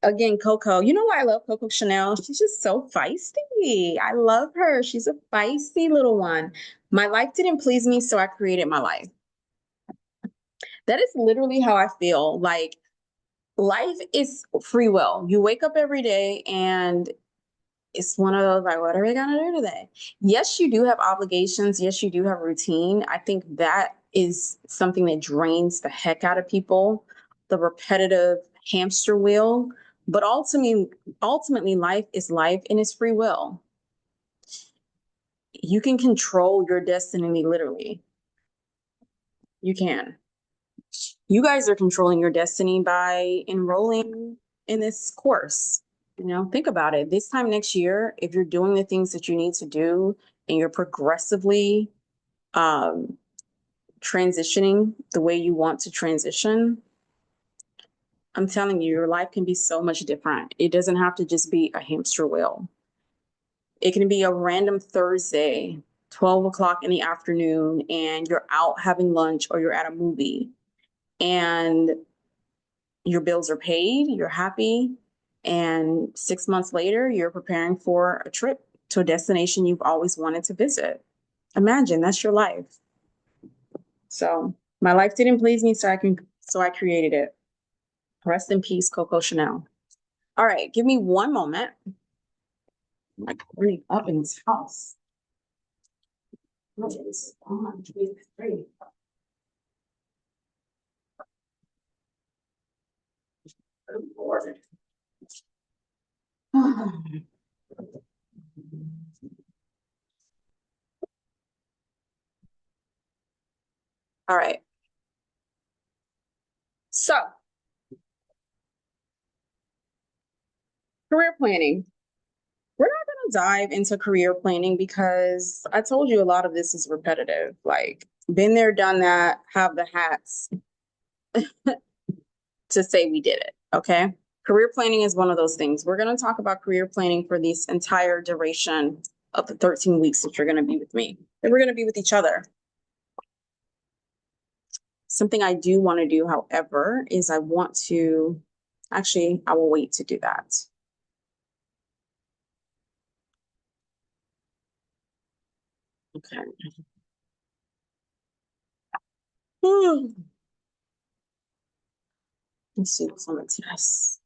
Again, Coco. You know why I love Coco Chanel? She's just so feisty. I love her. She's a feisty little one. My life didn't please me, so I created my life. That is literally how I feel. Like, life is free will. You wake up every day and it's one of those like, what are we gonna do today? Yes, you do have obligations. Yes, you do have routine. I think that is something that drains the heck out of people, the repetitive hamster wheel. But ultimately, life is life and it's free will. You can control your destiny literally. You can. You guys are controlling your destiny by enrolling in this course. You know, think about it. This time next year, if you're doing the things that you need to do and you're progressively um, transitioning the way you want to transition, I'm telling you, your life can be so much different. It doesn't have to just be a hamster wheel. It can be a random Thursday, 12 o'clock in the afternoon, and you're out having lunch or you're at a movie and your bills are paid, you're happy, and 6 months later, you're preparing for a trip to a destination you've always wanted to visit. Imagine that's your life. So my life didn't please me, so I created it. Rest in peace, Coco Chanel. All right, give me one moment. I'm like burning up in this house. What is on with three? Oh, Lord. All right. So, career planning. We're not going to dive into career planning because I told you a lot of this is repetitive. Like, Been there, done that, have the hats to say we did it. Okay. Career planning is one of those things. We're going to talk about career planning for this entire duration of the 13 weeks that you're going to be with me. And we're going to be with each other. Something I do want to do, however, is I want to, actually, I will wait to do that. Okay. Let's see what's on the test.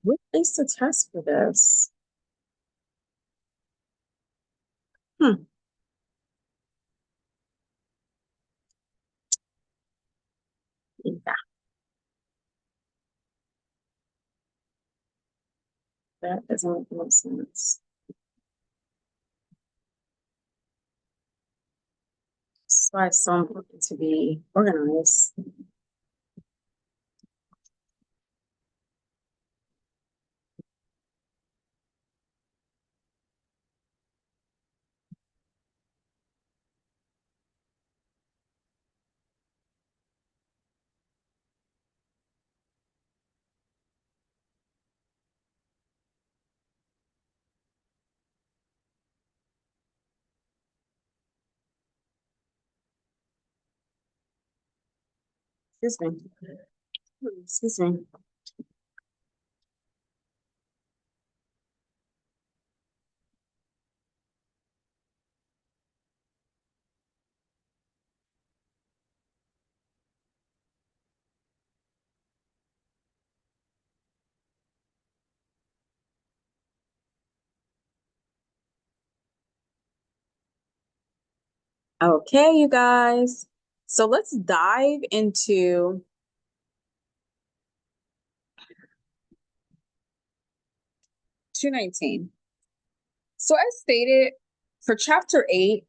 What is the test for this? Hmm. Yeah, that doesn't make no sense. That's why it's so important to be organized. Excuse me. Excuse me. Okay, you guys. So let's dive into 219. So as stated, for chapter 8,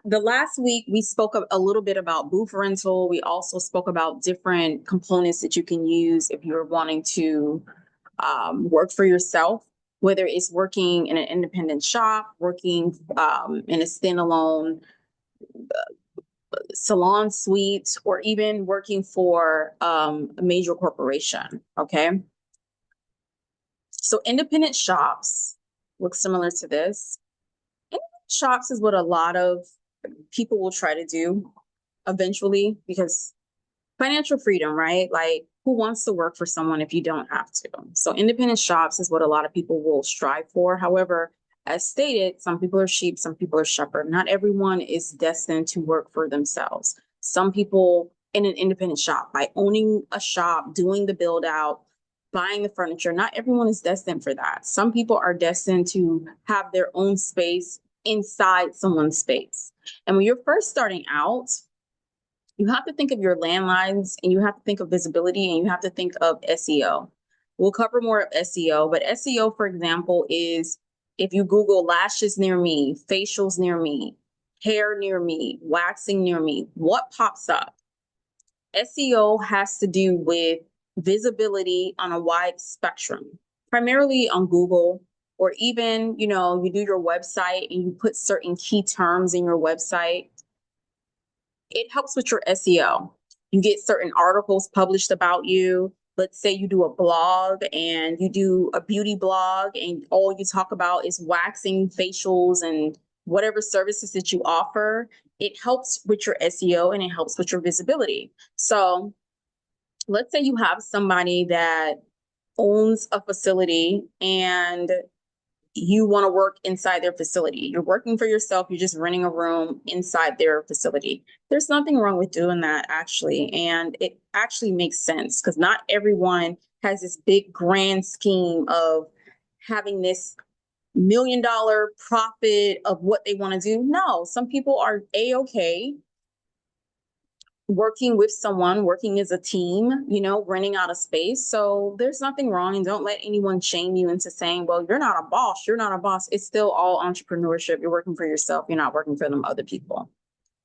the last week, we spoke a little bit about booth rental. We also spoke about different components that you can use if you're wanting to work for yourself, whether it's working in an independent shop, working in a standalone salon suite, or even working for a major corporation. Okay. So independent shops look similar to this. Independent shops is what a lot of people will try to do eventually, because financial freedom, right? Like, who wants to work for someone if you don't have to? So independent shops is what a lot of people will strive for. However, as stated, some people are sheep, some people are shepherd. Not everyone is destined to work for themselves. Some people in an independent shop, by owning a shop, doing the build out, buying the furniture, not everyone is destined for that. Some people are destined to have their own space inside someone's space. And when you're first starting out, you have to think of your landlines, and you have to think of visibility, and you have to think of SEO. We'll cover more of SEO, but SEO, for example, is if you Google lashes near me, facials near me, hair near me, waxing near me, what pops up? SEO has to do with visibility on a wide spectrum, primarily on Google, or even, you do your website and you put certain key terms in your website. It helps with your SEO. You get certain articles published about you. Let's say you do a blog and you do a beauty blog and all you talk about is waxing, facials, and whatever services that you offer. It helps with your SEO and it helps with your visibility. So let's say you have somebody that owns a facility and you want to work inside their facility. You're working for yourself. You're just renting a room inside their facility. There's nothing wrong with doing that, actually. And it actually makes sense because not everyone has this big grand scheme of having this $1 million profit of what they want to do. No, some people are A-okay working with someone, working as a team, you know, renting out a space. So there's nothing wrong, and don't let anyone shame you into saying, well, you're not a boss. You're not a boss. It's still all entrepreneurship. You're working for yourself. You're not working for them other people.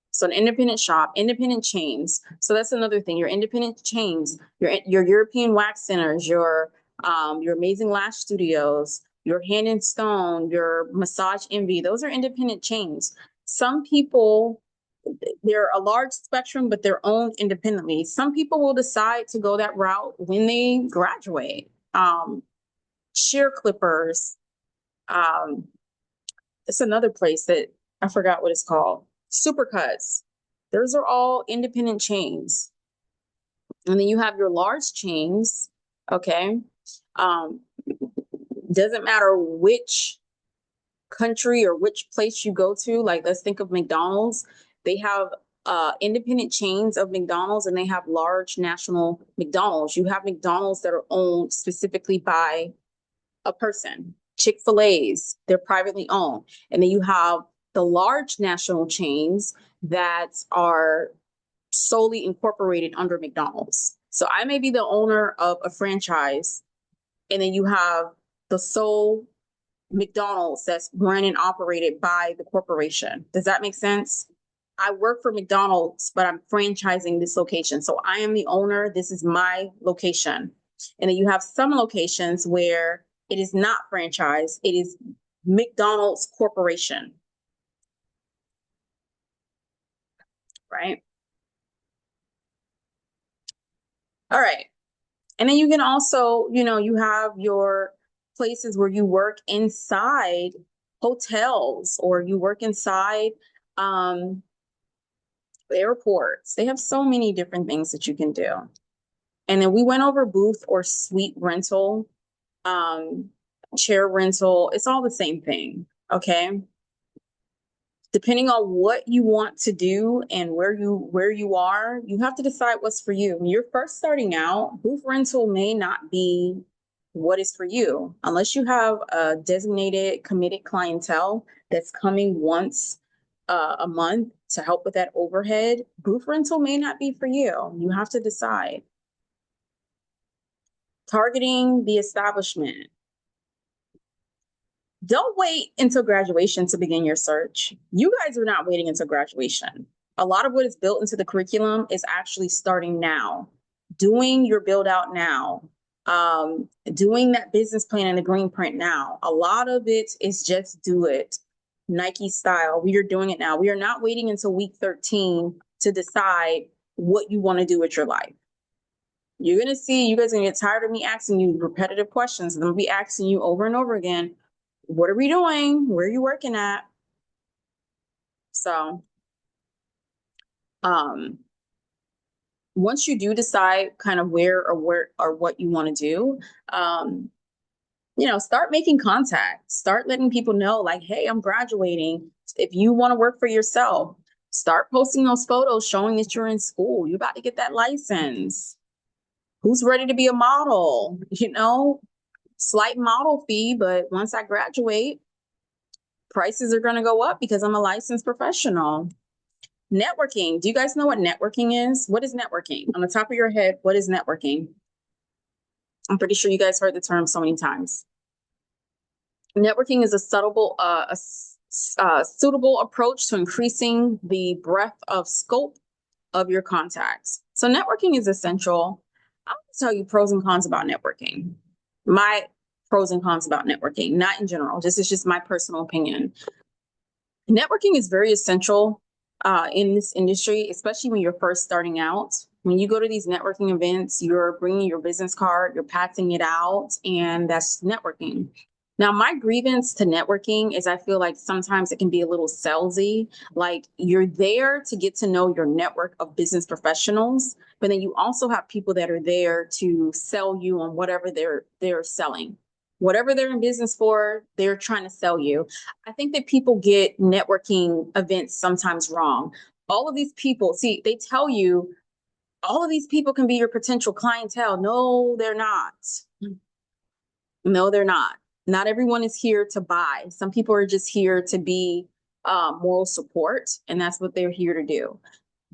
So an independent shop, independent chains. So that's another thing. Your independent chains, your European wax centers, your amazing lash studios, your Hand and Stone, your Massage Envy. Those are independent chains. Some people, they're a large spectrum, but they're owned independently. Some people will decide to go that route when they graduate. Shear Clippers. Um, it's another place that I forgot what it's called. Supercuts. Those are all independent chains. And then you have your large chains. Okay. Um, doesn't matter which country or which place you go to. Like, let's think of McDonald's. They have independent chains of McDonald's, and they have large national McDonald's. You have McDonald's that are owned specifically by a person. Chick-fil-A's, they're privately owned. And then you have the large national chains that are solely incorporated under McDonald's. So I may be the owner of a franchise, and then you have the sole McDonald's that's run and operated by the corporation. Does that make sense? I work for McDonald's, but I'm franchising this location. So I am the owner. This is my location. And then you have some locations where it is not franchise. It is McDonald's Corporation. Right? All right. And then you can also, you know, you have your places where you work inside hotels, or you work inside airports. They have so many different things that you can do. And then we went over booth or suite rental, chair rental. It's all the same thing. Okay. Depending on what you want to do and where you are, you have to decide what's for you. When you're first starting out, booth rental may not be what is for you unless you have a designated committed clientele that's coming once a month to help with that overhead. Booth rental may not be for you. You have to decide. Targeting the establishment. Don't wait until graduation to begin your search. You guys are not waiting until graduation. A lot of what is built into the curriculum is actually starting now, doing your build out now, doing that business plan and the green print now. A lot of it is just do it. Nike style. We are doing it now. We are not waiting until week 13 to decide what you want to do with your life. You're going to see, you guys are going to get tired of me asking you repetitive questions. I'm going to be asking you over and over again, what are we doing? Where are you working at? So, once you do decide kind of where or what you want to do, you know, start making contact, start letting people know like, hey, I'm graduating. If you want to work for yourself, start posting those photos showing that you're in school. You're about to get that license. Who's ready to be a model? You know, slight model fee, but once I graduate, prices are going to go up because I'm a licensed professional. Networking. Do you guys know what networking is? What is networking? On the top of your head, what is networking? I'm pretty sure you guys heard the term so many times. Networking is a suitable approach to increasing the breadth of scope of your contacts. So networking is essential. I'll tell you pros and cons about networking. My pros and cons about networking, not in general. This is just my personal opinion. Networking is very essential in this industry, especially when you're first starting out. When you go to these networking events, you're bringing your business card, you're passing it out, and that's networking. Now, my grievance to networking is I feel like sometimes it can be a little salesy. Like, you're there to get to know your network of business professionals, but then you also have people that are there to sell you on whatever they're selling. Whatever they're in business for, they're trying to sell you. I think that people get networking events sometimes wrong. All of these people, see, they tell you all of these people can be your potential clientele. No, they're not. No, they're not. Not everyone is here to buy. Some people are just here to be moral support, and that's what they're here to do.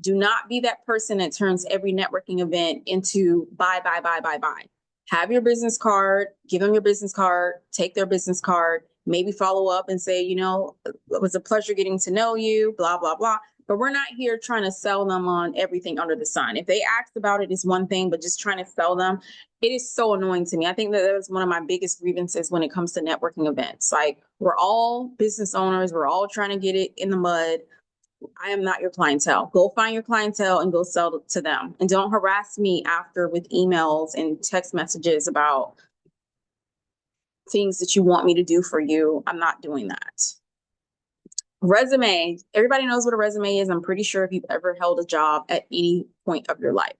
Do not be that person that turns every networking event into buy, buy, buy, buy, buy. Have your business card, give them your business card, take their business card, maybe follow up and say, you know, it was a pleasure getting to know you, blah, blah, blah. But we're not here trying to sell them on everything under the sun. If they ask about it, is one thing, but just trying to sell them, it is so annoying to me. I think that was one of my biggest grievances when it comes to networking events. Like, we're all business owners, we're all trying to get it in the mud. I am not your clientele. Go find your clientele and go sell to them. And don't harass me after with emails and text messages about things that you want me to do for you. I'm not doing that. Resume. Everybody knows what a resume is. I'm pretty sure if you've ever held a job at any point of your life.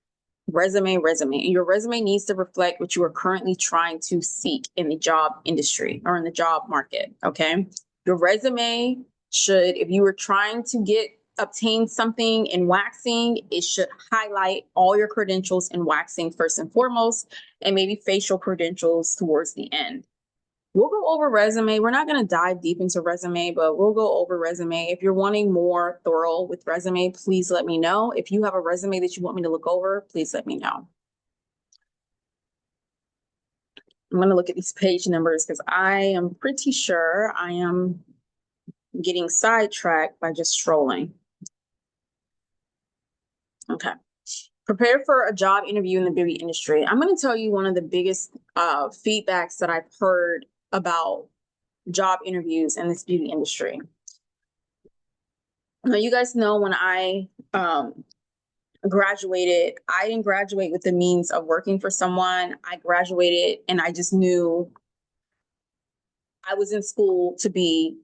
Resume. And your resume needs to reflect what you are currently trying to seek in the job industry or in the job market. Okay. Your resume should, if you were trying to obtain something in waxing, it should highlight all your credentials in waxing first and foremost, and maybe facial credentials towards the end. We'll go over resume. We're not going to dive deep into resume, but we'll go over resume. If you're wanting more thorough with resume, please let me know. If you have a resume that you want me to look over, please let me know. I'm going to look at these page numbers because I am pretty sure I am getting sidetracked by just strolling. Okay. Prepare for a job interview in the beauty industry. I'm going to tell you one of the biggest feedbacks that I've heard about job interviews in this beauty industry. Now, you guys know when I graduated, I didn't graduate with the means of working for someone. I graduated and I just knew I was in school to be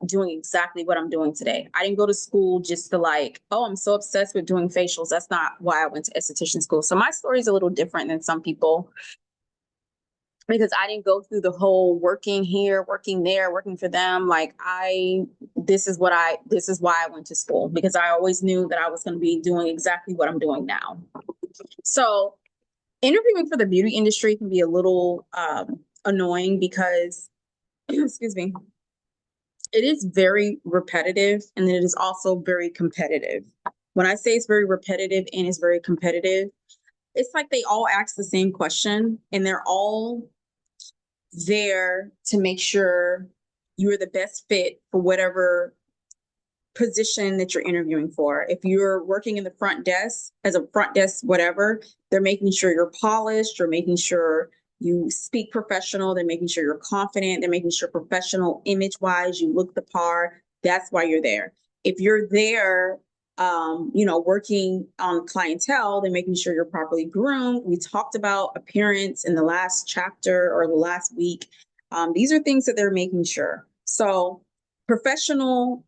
doing exactly what I'm doing today. I didn't go to school just to like, oh, I'm so obsessed with doing facials. That's not why I went to esthetician school. So my story is a little different than some people because I didn't go through the whole working here, working there, working for them. Like this is why I went to school, because I always knew that I was going to be doing exactly what I'm doing now. So interviewing for the beauty industry can be a little annoying because, excuse me, it is very repetitive and it is also very competitive. When I say it's very repetitive and it's very competitive, it's like they all ask the same question and they're all there to make sure you're the best fit for whatever position that you're interviewing for. If you're working in the front desk, as a front desk, whatever, they're making sure you're polished, you're making sure you speak professional, they're making sure you're confident, they're making sure professional image-wise, you look the part. That's why you're there. If you're there, working on clientele, they're making sure you're properly groomed. We talked about appearance in the last chapter or the last week. These are things that they're making sure. So professional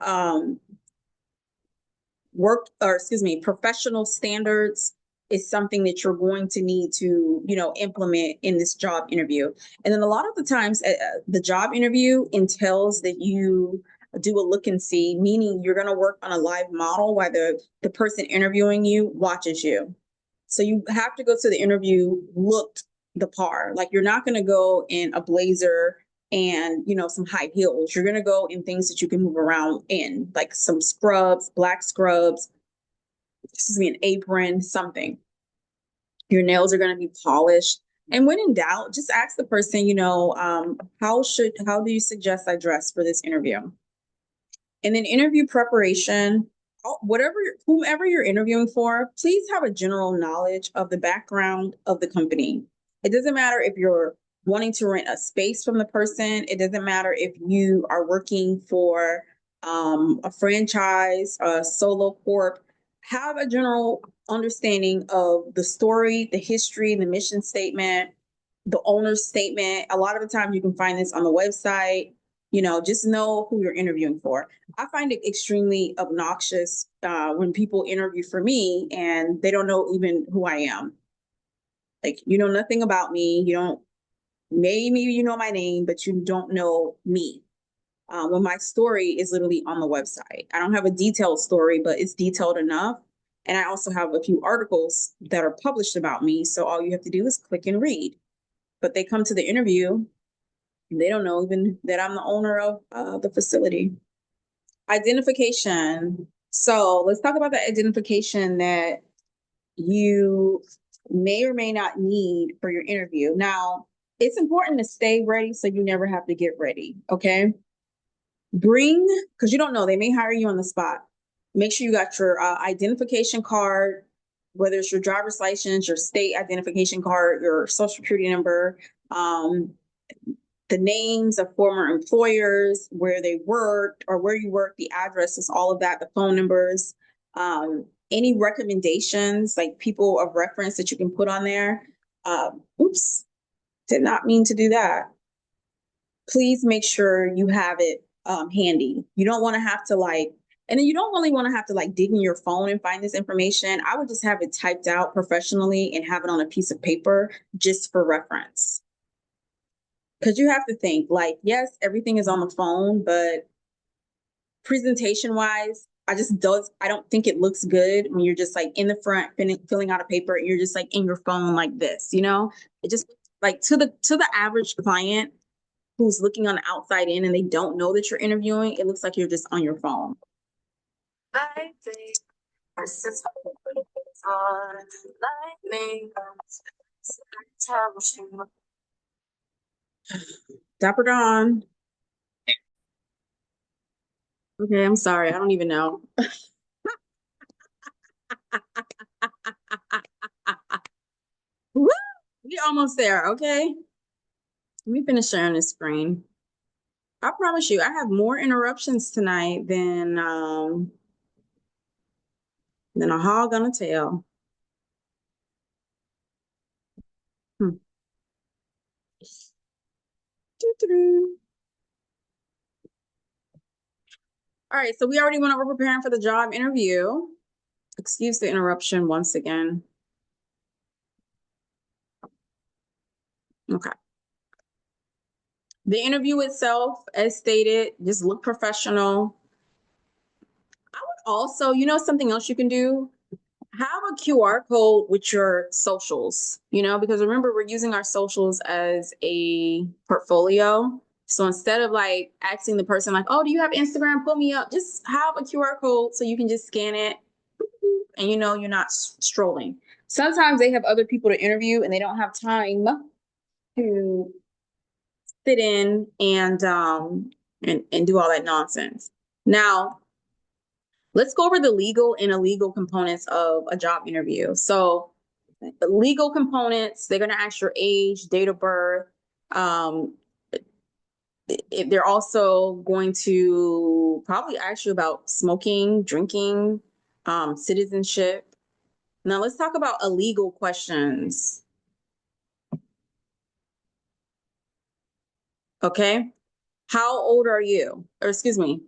professional standards is something that you're going to need to, implement in this job interview. And then a lot of the times the job interview entails that you do a look and see, meaning you're going to work on a live model while the person interviewing you watches you. So you have to go to the interview looked the part. Like, you're not going to go in a blazer and, some high heels. You're going to go in things that you can move around in, like some scrubs, black scrubs, an apron, something. Your nails are going to be polished. And when in doubt, just ask the person, how do you suggest I dress for this interview? And then interview preparation, whomever you're interviewing for, please have a general knowledge of the background of the company. It doesn't matter if you're wanting to rent a space from the person. It doesn't matter if you are working for a franchise, a solo corp. Have a general understanding of the story, the history, the mission statement, the owner's statement. A lot of the time you can find this on the website. Just know who you're interviewing for. I find it extremely obnoxious when people interview for me and they don't know even who I am. Like, you know nothing about me. Maybe you know my name, but you don't know me. When my story is literally on the website. I don't have a detailed story, but it's detailed enough. And I also have a few articles that are published about me. So all you have to do is click and read. But they come to the interview, they don't know even that I'm the owner of the facility. Identification. So let's talk about the identification that you may or may not need for your interview. Now, it's important to stay ready so you never have to get ready. Okay. Because you don't know, they may hire you on the spot. Make sure you got your identification card, whether it's your driver's license, your state identification card, your social security number, um, the names of former employers, where they worked or where you work, the addresses, all of that, the phone numbers, any recommendations, like people of reference that you can put on there. Oops, did not mean to do that. Please make sure you have it handy. You don't want to have to and then you don't really want to have to dig in your phone and find this information. I would just have it typed out professionally and have it on a piece of paper just for reference. Because you have to think, yes, everything is on the phone, but presentation wise, I don't think it looks good when you're just in the front filling out a paper and you're just in your phone like this, it just to the average client who's looking on the outside in and they don't know that you're interviewing, it looks like you're just on your phone. I think Dapper Dawn. Okay, I'm sorry. I don't even know. Woo! We almost there, okay? Let me finish sharing this screen. I promise you, I have more interruptions tonight than a hog on a tail. Doo-doo-doo. All right, so we already went over preparing for the job interview. Excuse the interruption once again. Okay. The interview itself, as stated, just look professional. I would also, something else you can do? Have a QR code with your socials, because remember, we're using our socials as a portfolio. So instead of asking the person oh, do you have Instagram? Put me up. Just have a QR code so you can just scan it and you're not strolling. Sometimes they have other people to interview and they don't have time to sit in and do all that nonsense. Now, let's go over the legal and illegal components of a job interview. So the legal components, they're going to ask your age, date of birth. They're also going to probably ask you about smoking, drinking, citizenship. Now let's talk about illegal questions. Okay. How old are you? Or excuse me,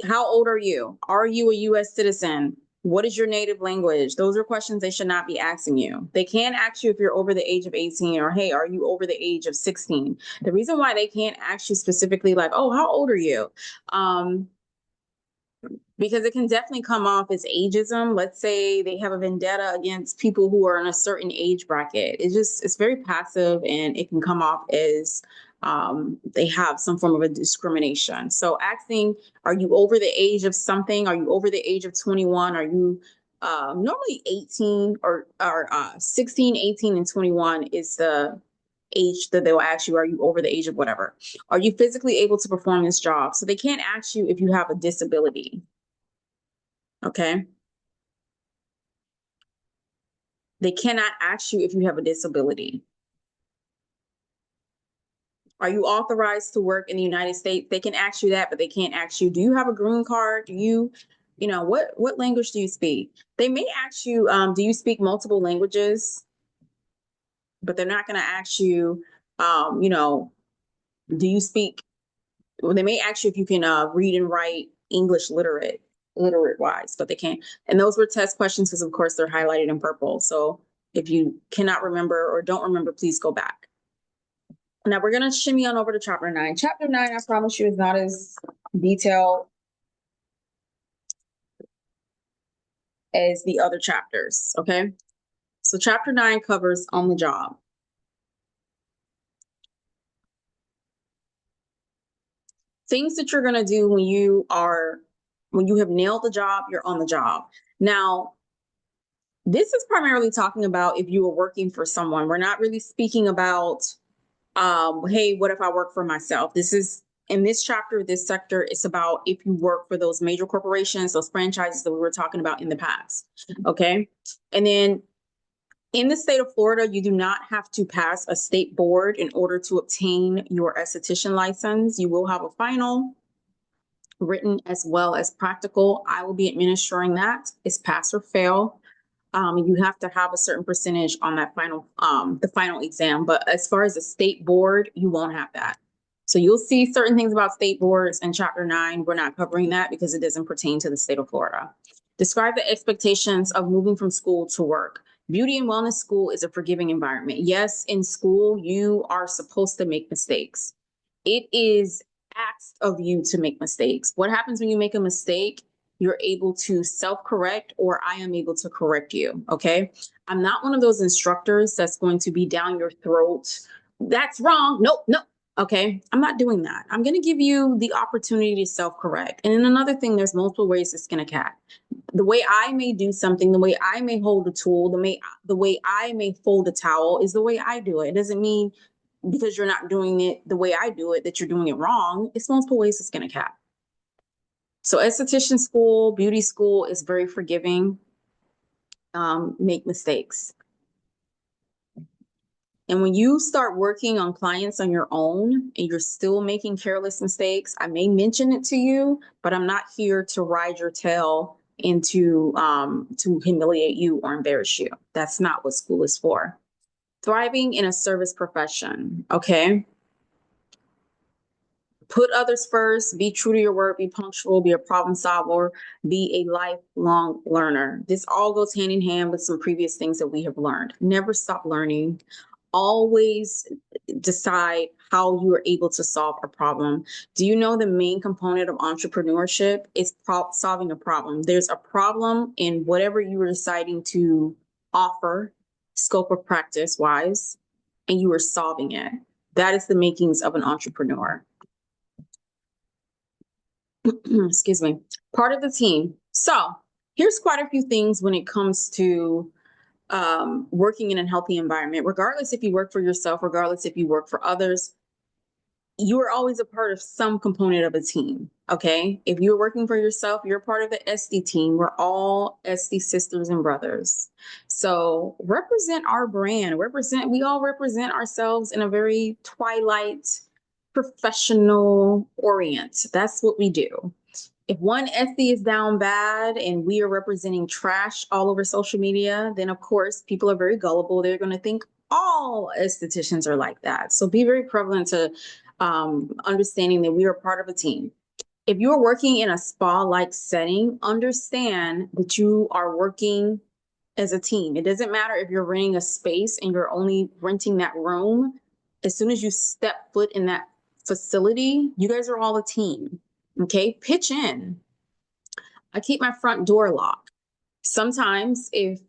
how old are you? Are you a U.S. citizen? What is your native language? Those are questions they should not be asking you. They can't ask you if you're over the age of 18 or, hey, are you over the age of 16? The reason why they can't ask you specifically oh, how old are you? Because it can definitely come off as ageism. Let's say they have a vendetta against people who are in a certain age bracket. It's very passive and it can come off as they have some form of a discrimination. So asking, are you over the age of something? Are you over the age of 21? Are you normally 18 or 16, 18, and 21 is the age that they'll ask you, are you over the age of whatever? Are you physically able to perform this job? So they can't ask you if you have a disability. Okay. They cannot ask you if you have a disability. Are you authorized to work in the United States? They can ask you that, but they can't ask you, do you have a green card? Do you, what language do you speak? They may ask you, do you speak multiple languages? But they're not going to ask you, do you speak, well, they may ask you if you can read and write English literate wise, but they can't. And those were test questions because of course they're highlighted in purple. So if you cannot remember or don't remember, please go back. Now we're going to shimmy on over to chapter 9. Chapter 9, I promise you, is not as detailed as the other chapters. Okay. So chapter 9 covers on the job. Things that you're going to do when you are When you have nailed the job, you're on the job. Now, this is primarily talking about if you are working for someone. We're not really speaking about, hey, what if I work for myself? This is in this chapter, this sector, it's about if you work for those major corporations, those franchises that we were talking about in the past. Okay. And then in the state of Florida, you do not have to pass a state board in order to obtain your esthetician license. You will have a final written as well as practical. I will be administering that. It's pass or fail. You have to have a certain percentage on that the final exam. But as far as the state board, you won't have that. So you'll see certain things about state boards in Chapter 9. We're not covering that because it doesn't pertain to the state of Florida. Describe the expectations of moving from school to work. Beauty and wellness school is a forgiving environment. Yes, in school, you are supposed to make mistakes. It is asked of you to make mistakes. What happens when you make a mistake? You're able to self-correct, or I am able to correct you, okay? I'm not one of those instructors that's going to be down your throat. That's wrong. Nope, nope. Okay, I'm not doing that. I'm going to give you the opportunity to self-correct. And then another thing, there's multiple ways to skin a cat. The way I may do something, the way I may hold a tool, the way I may fold a towel is the way I do it. It doesn't mean because you're not doing it the way I do it that you're doing it wrong. It's multiple ways to skin a cat. So esthetician school, beauty school is very forgiving. Make mistakes. And when you start working on clients on your own and you're still making careless mistakes, I may mention it to you, but I'm not here to ride your tail and to humiliate you or embarrass you. That's not what school is for. Thriving in a service profession, okay? Put others first, be true to your word, be punctual, be a problem solver, be a lifelong learner. This all goes hand in hand with some previous things that we have learned. Never stop learning. Always decide how you are able to solve a problem. Do you know the main component of entrepreneurship is solving a problem? There's a problem in whatever you are deciding to offer, scope of practice wise, and you are solving it. That is the makings of an entrepreneur. Excuse me, part of the team. So here's quite a few things when it comes to working in a healthy environment, regardless if you work for yourself, regardless if you work for others, you are always a part of some component of a team. Okay. If you're working for yourself, you're part of the SD team. We're all SD sisters and brothers. So represent our brand, we all represent ourselves in a very Twilight professional orient. That's what we do. If one SD is down bad and we are representing trash all over social media, then of course people are very gullible. They're going to think all estheticians are like that. So be very prevalent to understanding that we are part of a team. If you're working in a spa-like setting, understand that you are working as a team. It doesn't matter if you're renting a space and you're only renting that room. As soon as you step foot in that facility, you guys are all a team. Okay, pitch in. I keep my front door locked. Sometimes if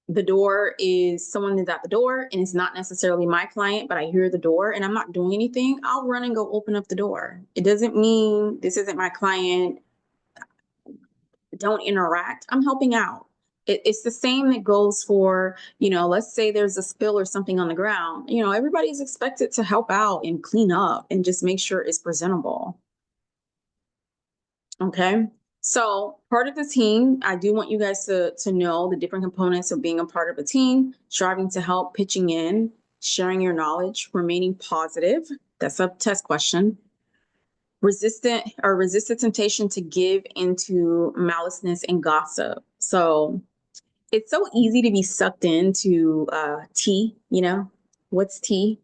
the door is someone is at the door and it's not necessarily my client, but I hear the door and I'm not doing anything, I'll run and go open up the door. It doesn't mean this isn't my client. Don't interact. I'm helping out. It's the same that goes for, let's say there's a spill or something on the ground. Everybody's expected to help out and clean up and just make sure it's presentable. Okay. So part of the team, I do want you guys to know the different components of being a part of a team, striving to help, pitching in, sharing your knowledge, remaining positive. That's a test question. Resist the temptation to give into maliceness and gossip. So it's so easy to be sucked into tea, what's tea?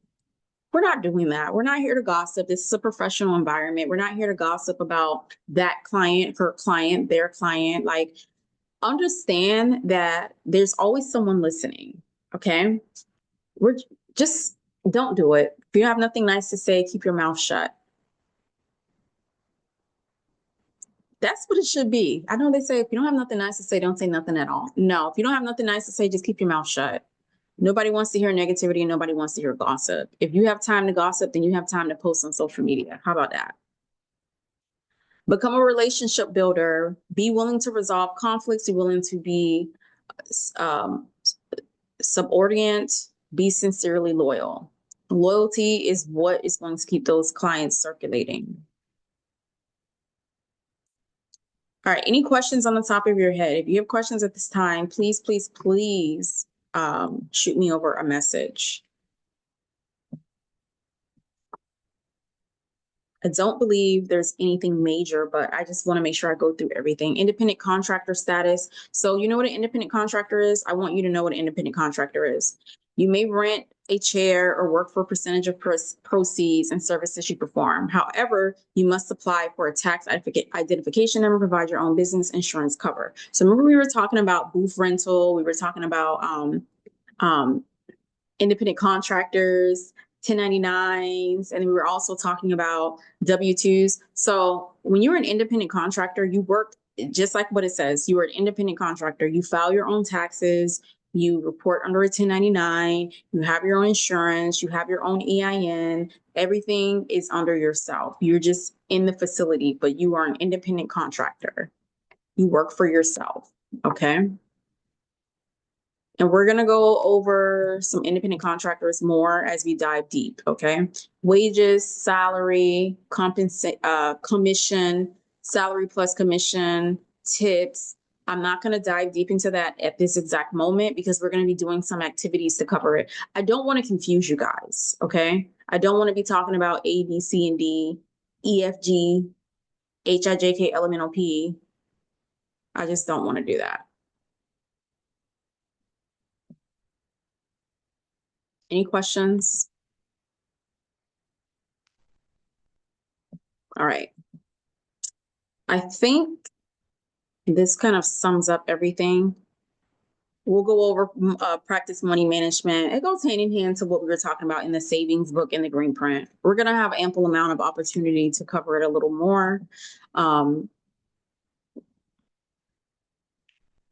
We're not doing that. We're not here to gossip. This is a professional environment. We're not here to gossip about that client, her client, their client. Like, understand that there's always someone listening. Okay. We're just don't do it. If you have nothing nice to say, keep your mouth shut. That's what it should be. I know they say if you don't have nothing nice to say, don't say nothing at all. No, if you don't have nothing nice to say, just keep your mouth shut. Nobody wants to hear negativity and nobody wants to hear gossip. If you have time to gossip, then you have time to post on social media. How about that? Become a relationship builder. Be willing to resolve conflicts. Be willing to be um, subordinate. Be sincerely loyal. Loyalty is what is going to keep those clients circulating. All right. Any questions on the top of your head? If you have questions at this time, please, please, please shoot me over a message. I don't believe there's anything major, but I just want to make sure I go through everything. Independent contractor status. So you know what an independent contractor is? I want you to know what an independent contractor is. You may rent a chair or work for a percentage of proceeds and services you perform. However, you must apply for a tax identification number, provide your own business insurance cover. So remember we were talking about booth rental, we were talking about independent contractors, 1099s, and we were also talking about W-2s. So when you're an independent contractor, you work just like what it says. You are an independent contractor. You file your own taxes. You report under a 1099. You have your own insurance. You have your own EIN. Everything is under yourself. You're just in the facility, but you are an independent contractor. You work for yourself. Okay. And we're going to go over some independent contractors more as we dive deep, okay? Wages, salary, commission, salary plus commission, tips. I'm not going to dive deep into that at this exact moment because we're going to be doing some activities to cover it. I don't want to confuse you guys, okay? I don't want to be talking about A, B, C, and D, E, F, G, H, I, J, K, L, M, N, O, P. I just don't want to do that. Any questions? All right. I think this kind of sums up everything. We'll go over practice money management. It goes hand in hand to what we were talking about in the savings book and the green print. We're going to have ample amount of opportunity to cover it a little more.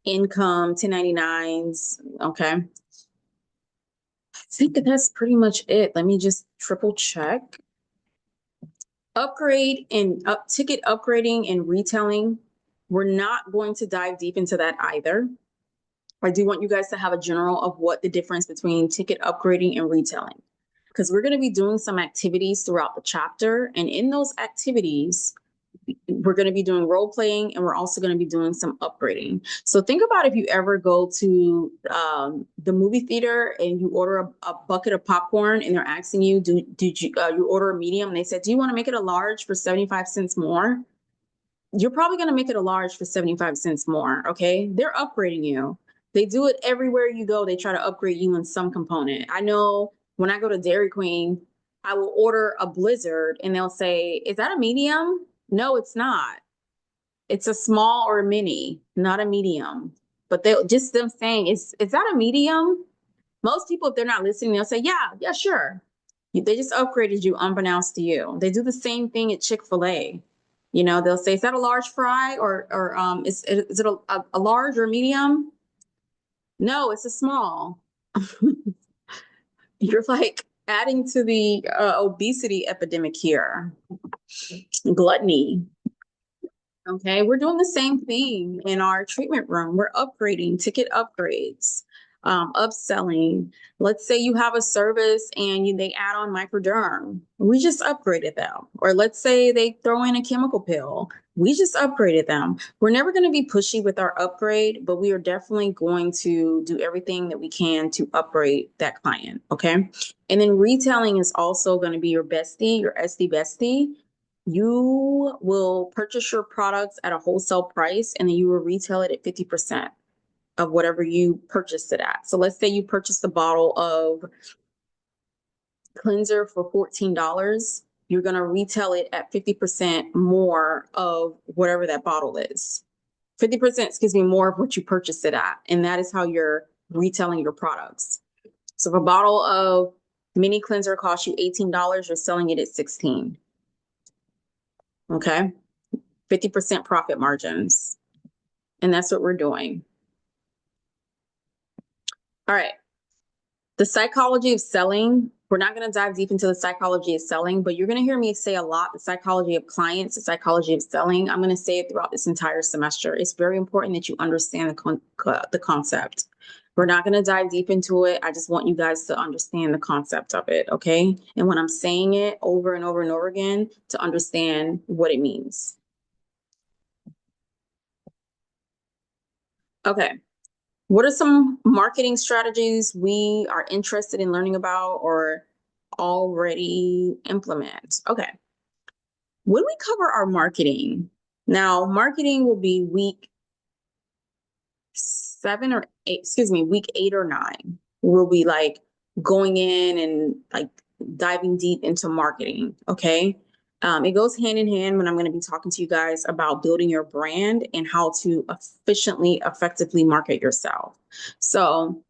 Income, 1099s. Okay. I think that's pretty much it. Let me just triple check. Upgrade and ticket upgrading and retailing. We're not going to dive deep into that either. I do want you guys to have a general of what the difference between ticket upgrading and retailing, because we're going to be doing some activities throughout the chapter. And in those activities, we're going to be doing role playing and we're also going to be doing some upgrading. So think about if you ever go to the movie theater and you order a bucket of popcorn and they're asking you, did you order a medium? And they said, do you want to make it a large for 75 cents more? You're probably going to make it a large for 75 cents more. Okay. They're upgrading you. They do it everywhere you go. They try to upgrade you in some component. I know when I go to Dairy Queen, I will order a Blizzard and they'll say, is that a medium? No, it's not. It's a small or a mini, not a medium. But they just them saying, is that a medium? Most people, if they're not listening, they'll say, yeah, sure. They just upgraded you unbeknownst to you. They do the same thing at Chick-fil-A. You know, they'll say, is that a large fry or is it a large or medium? No, it's a small. You're like adding to the obesity epidemic here. Gluttony. Okay, we're doing the same thing in our treatment room. We're upgrading, ticket upgrades, upselling. Let's say you have a service and they add on microderm. We just upgraded them. Or let's say they throw in a chemical pill. We just upgraded them. We're never going to be pushy with our upgrade, but we are definitely going to do everything that we can to upgrade that client. Okay. And then retailing is also going to be your bestie, your SD bestie. You will purchase your products at a wholesale price and then you will retail it at 50% of whatever you purchased it at. So let's say you purchased a bottle of cleanser for $14. You're going to retail it at 50% more of whatever that bottle is. 50%, excuse me, more of what you purchased it at. And that is how you're retailing your products. So if a bottle of mini cleanser costs you $18, you're selling it at $16. Okay. 50% profit margins. And that's what we're doing. All right. The psychology of selling, We're not going to dive deep into the psychology of selling, but you're going to hear me say a lot, the psychology of clients, the psychology of selling. I'm going to say it throughout this entire semester. It's very important that you understand the concept. We're not going to dive deep into it. I just want you guys to understand the concept of it, okay? And when I'm saying it over and over and over again, to understand what it means. Okay. What are some marketing strategies we are interested in learning about or already implement? Okay. When we cover our marketing, now marketing will be week 8 or 9. We'll be like going in and like diving deep into marketing. Okay. It goes hand in hand when I'm going to be talking to you guys about building your brand and how to efficiently, effectively market yourself. So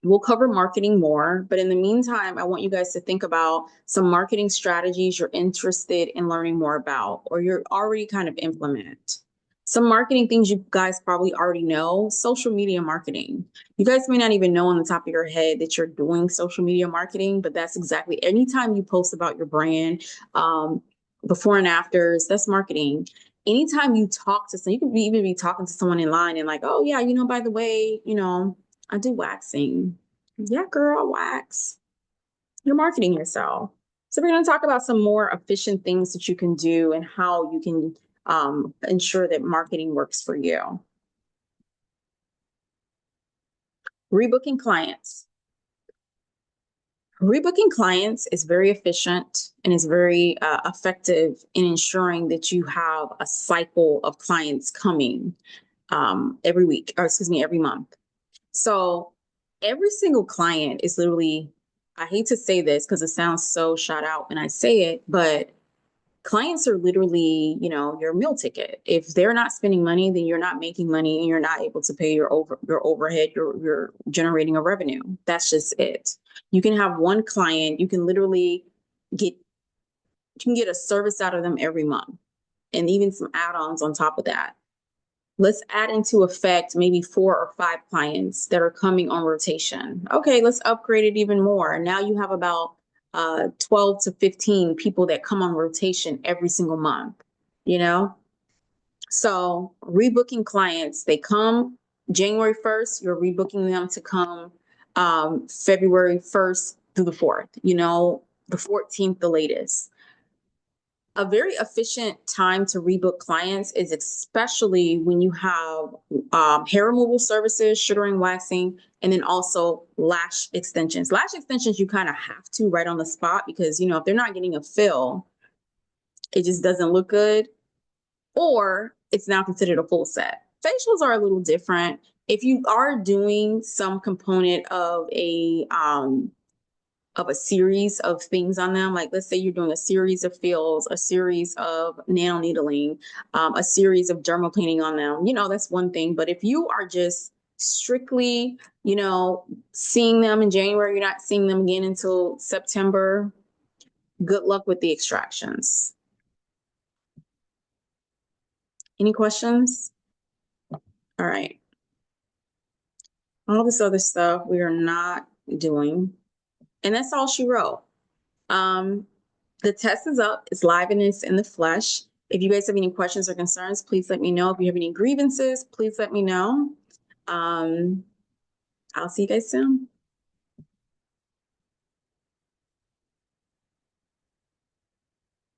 we'll cover marketing more, but in the meantime, I want you guys to think about some marketing strategies you're interested in learning more about, or you're already kind of implement. Some marketing things you guys probably already know, social media marketing. You guys may not even know on the top of your head that you're doing social media marketing, but that's exactly, anytime you post about your brand, before and afters, that's marketing. Anytime you talk to someone, you could even be talking to someone in line and like, oh yeah, by the way, I do waxing. Yeah, girl, wax. You're marketing yourself. So we're going to talk about some more efficient things that you can do and how you can ensure that marketing works for you. Rebooking clients. Rebooking clients is very efficient and is very effective in ensuring that you have a cycle of clients coming every week, or excuse me, every month. So every single client is literally, I hate to say this because it sounds so shot out when I say it, but clients are literally, your meal ticket. If they're not spending money, then you're not making money and you're not able to pay your overhead, you're generating a revenue. That's just it. You can have one client, you can literally get a service out of them every month and even some add-ons on top of that. Let's add into effect maybe 4 or 5 clients that are coming on rotation. Okay, let's upgrade it even more. Now you have about 12 to 15 people that come on rotation every single month, So rebooking clients, they come January 1st, you're rebooking them to come February 1st through the 4th, the 14th, the latest. A very efficient time to rebook clients is especially when you have hair removal services, sugaring, waxing, and then also lash extensions. Lash extensions, you kind of have to right on the spot because, if they're not getting a fill, it just doesn't look good, or it's now considered a full set. Facials are a little different. If you are doing some component of a series of things on them. Like let's say you're doing a series of fills, a series of nail needling, a series of dermal cleaning on them, that's one thing. But if you are just strictly, seeing them in January, you're not seeing them again until September, good luck with the extractions. Any questions? All right. All this other stuff we are not doing. And that's all she wrote. The test is up. It's live and it's in the flesh. If you guys have any questions or concerns, please let me know. If you have any grievances, please let me know. I'll see you guys soon.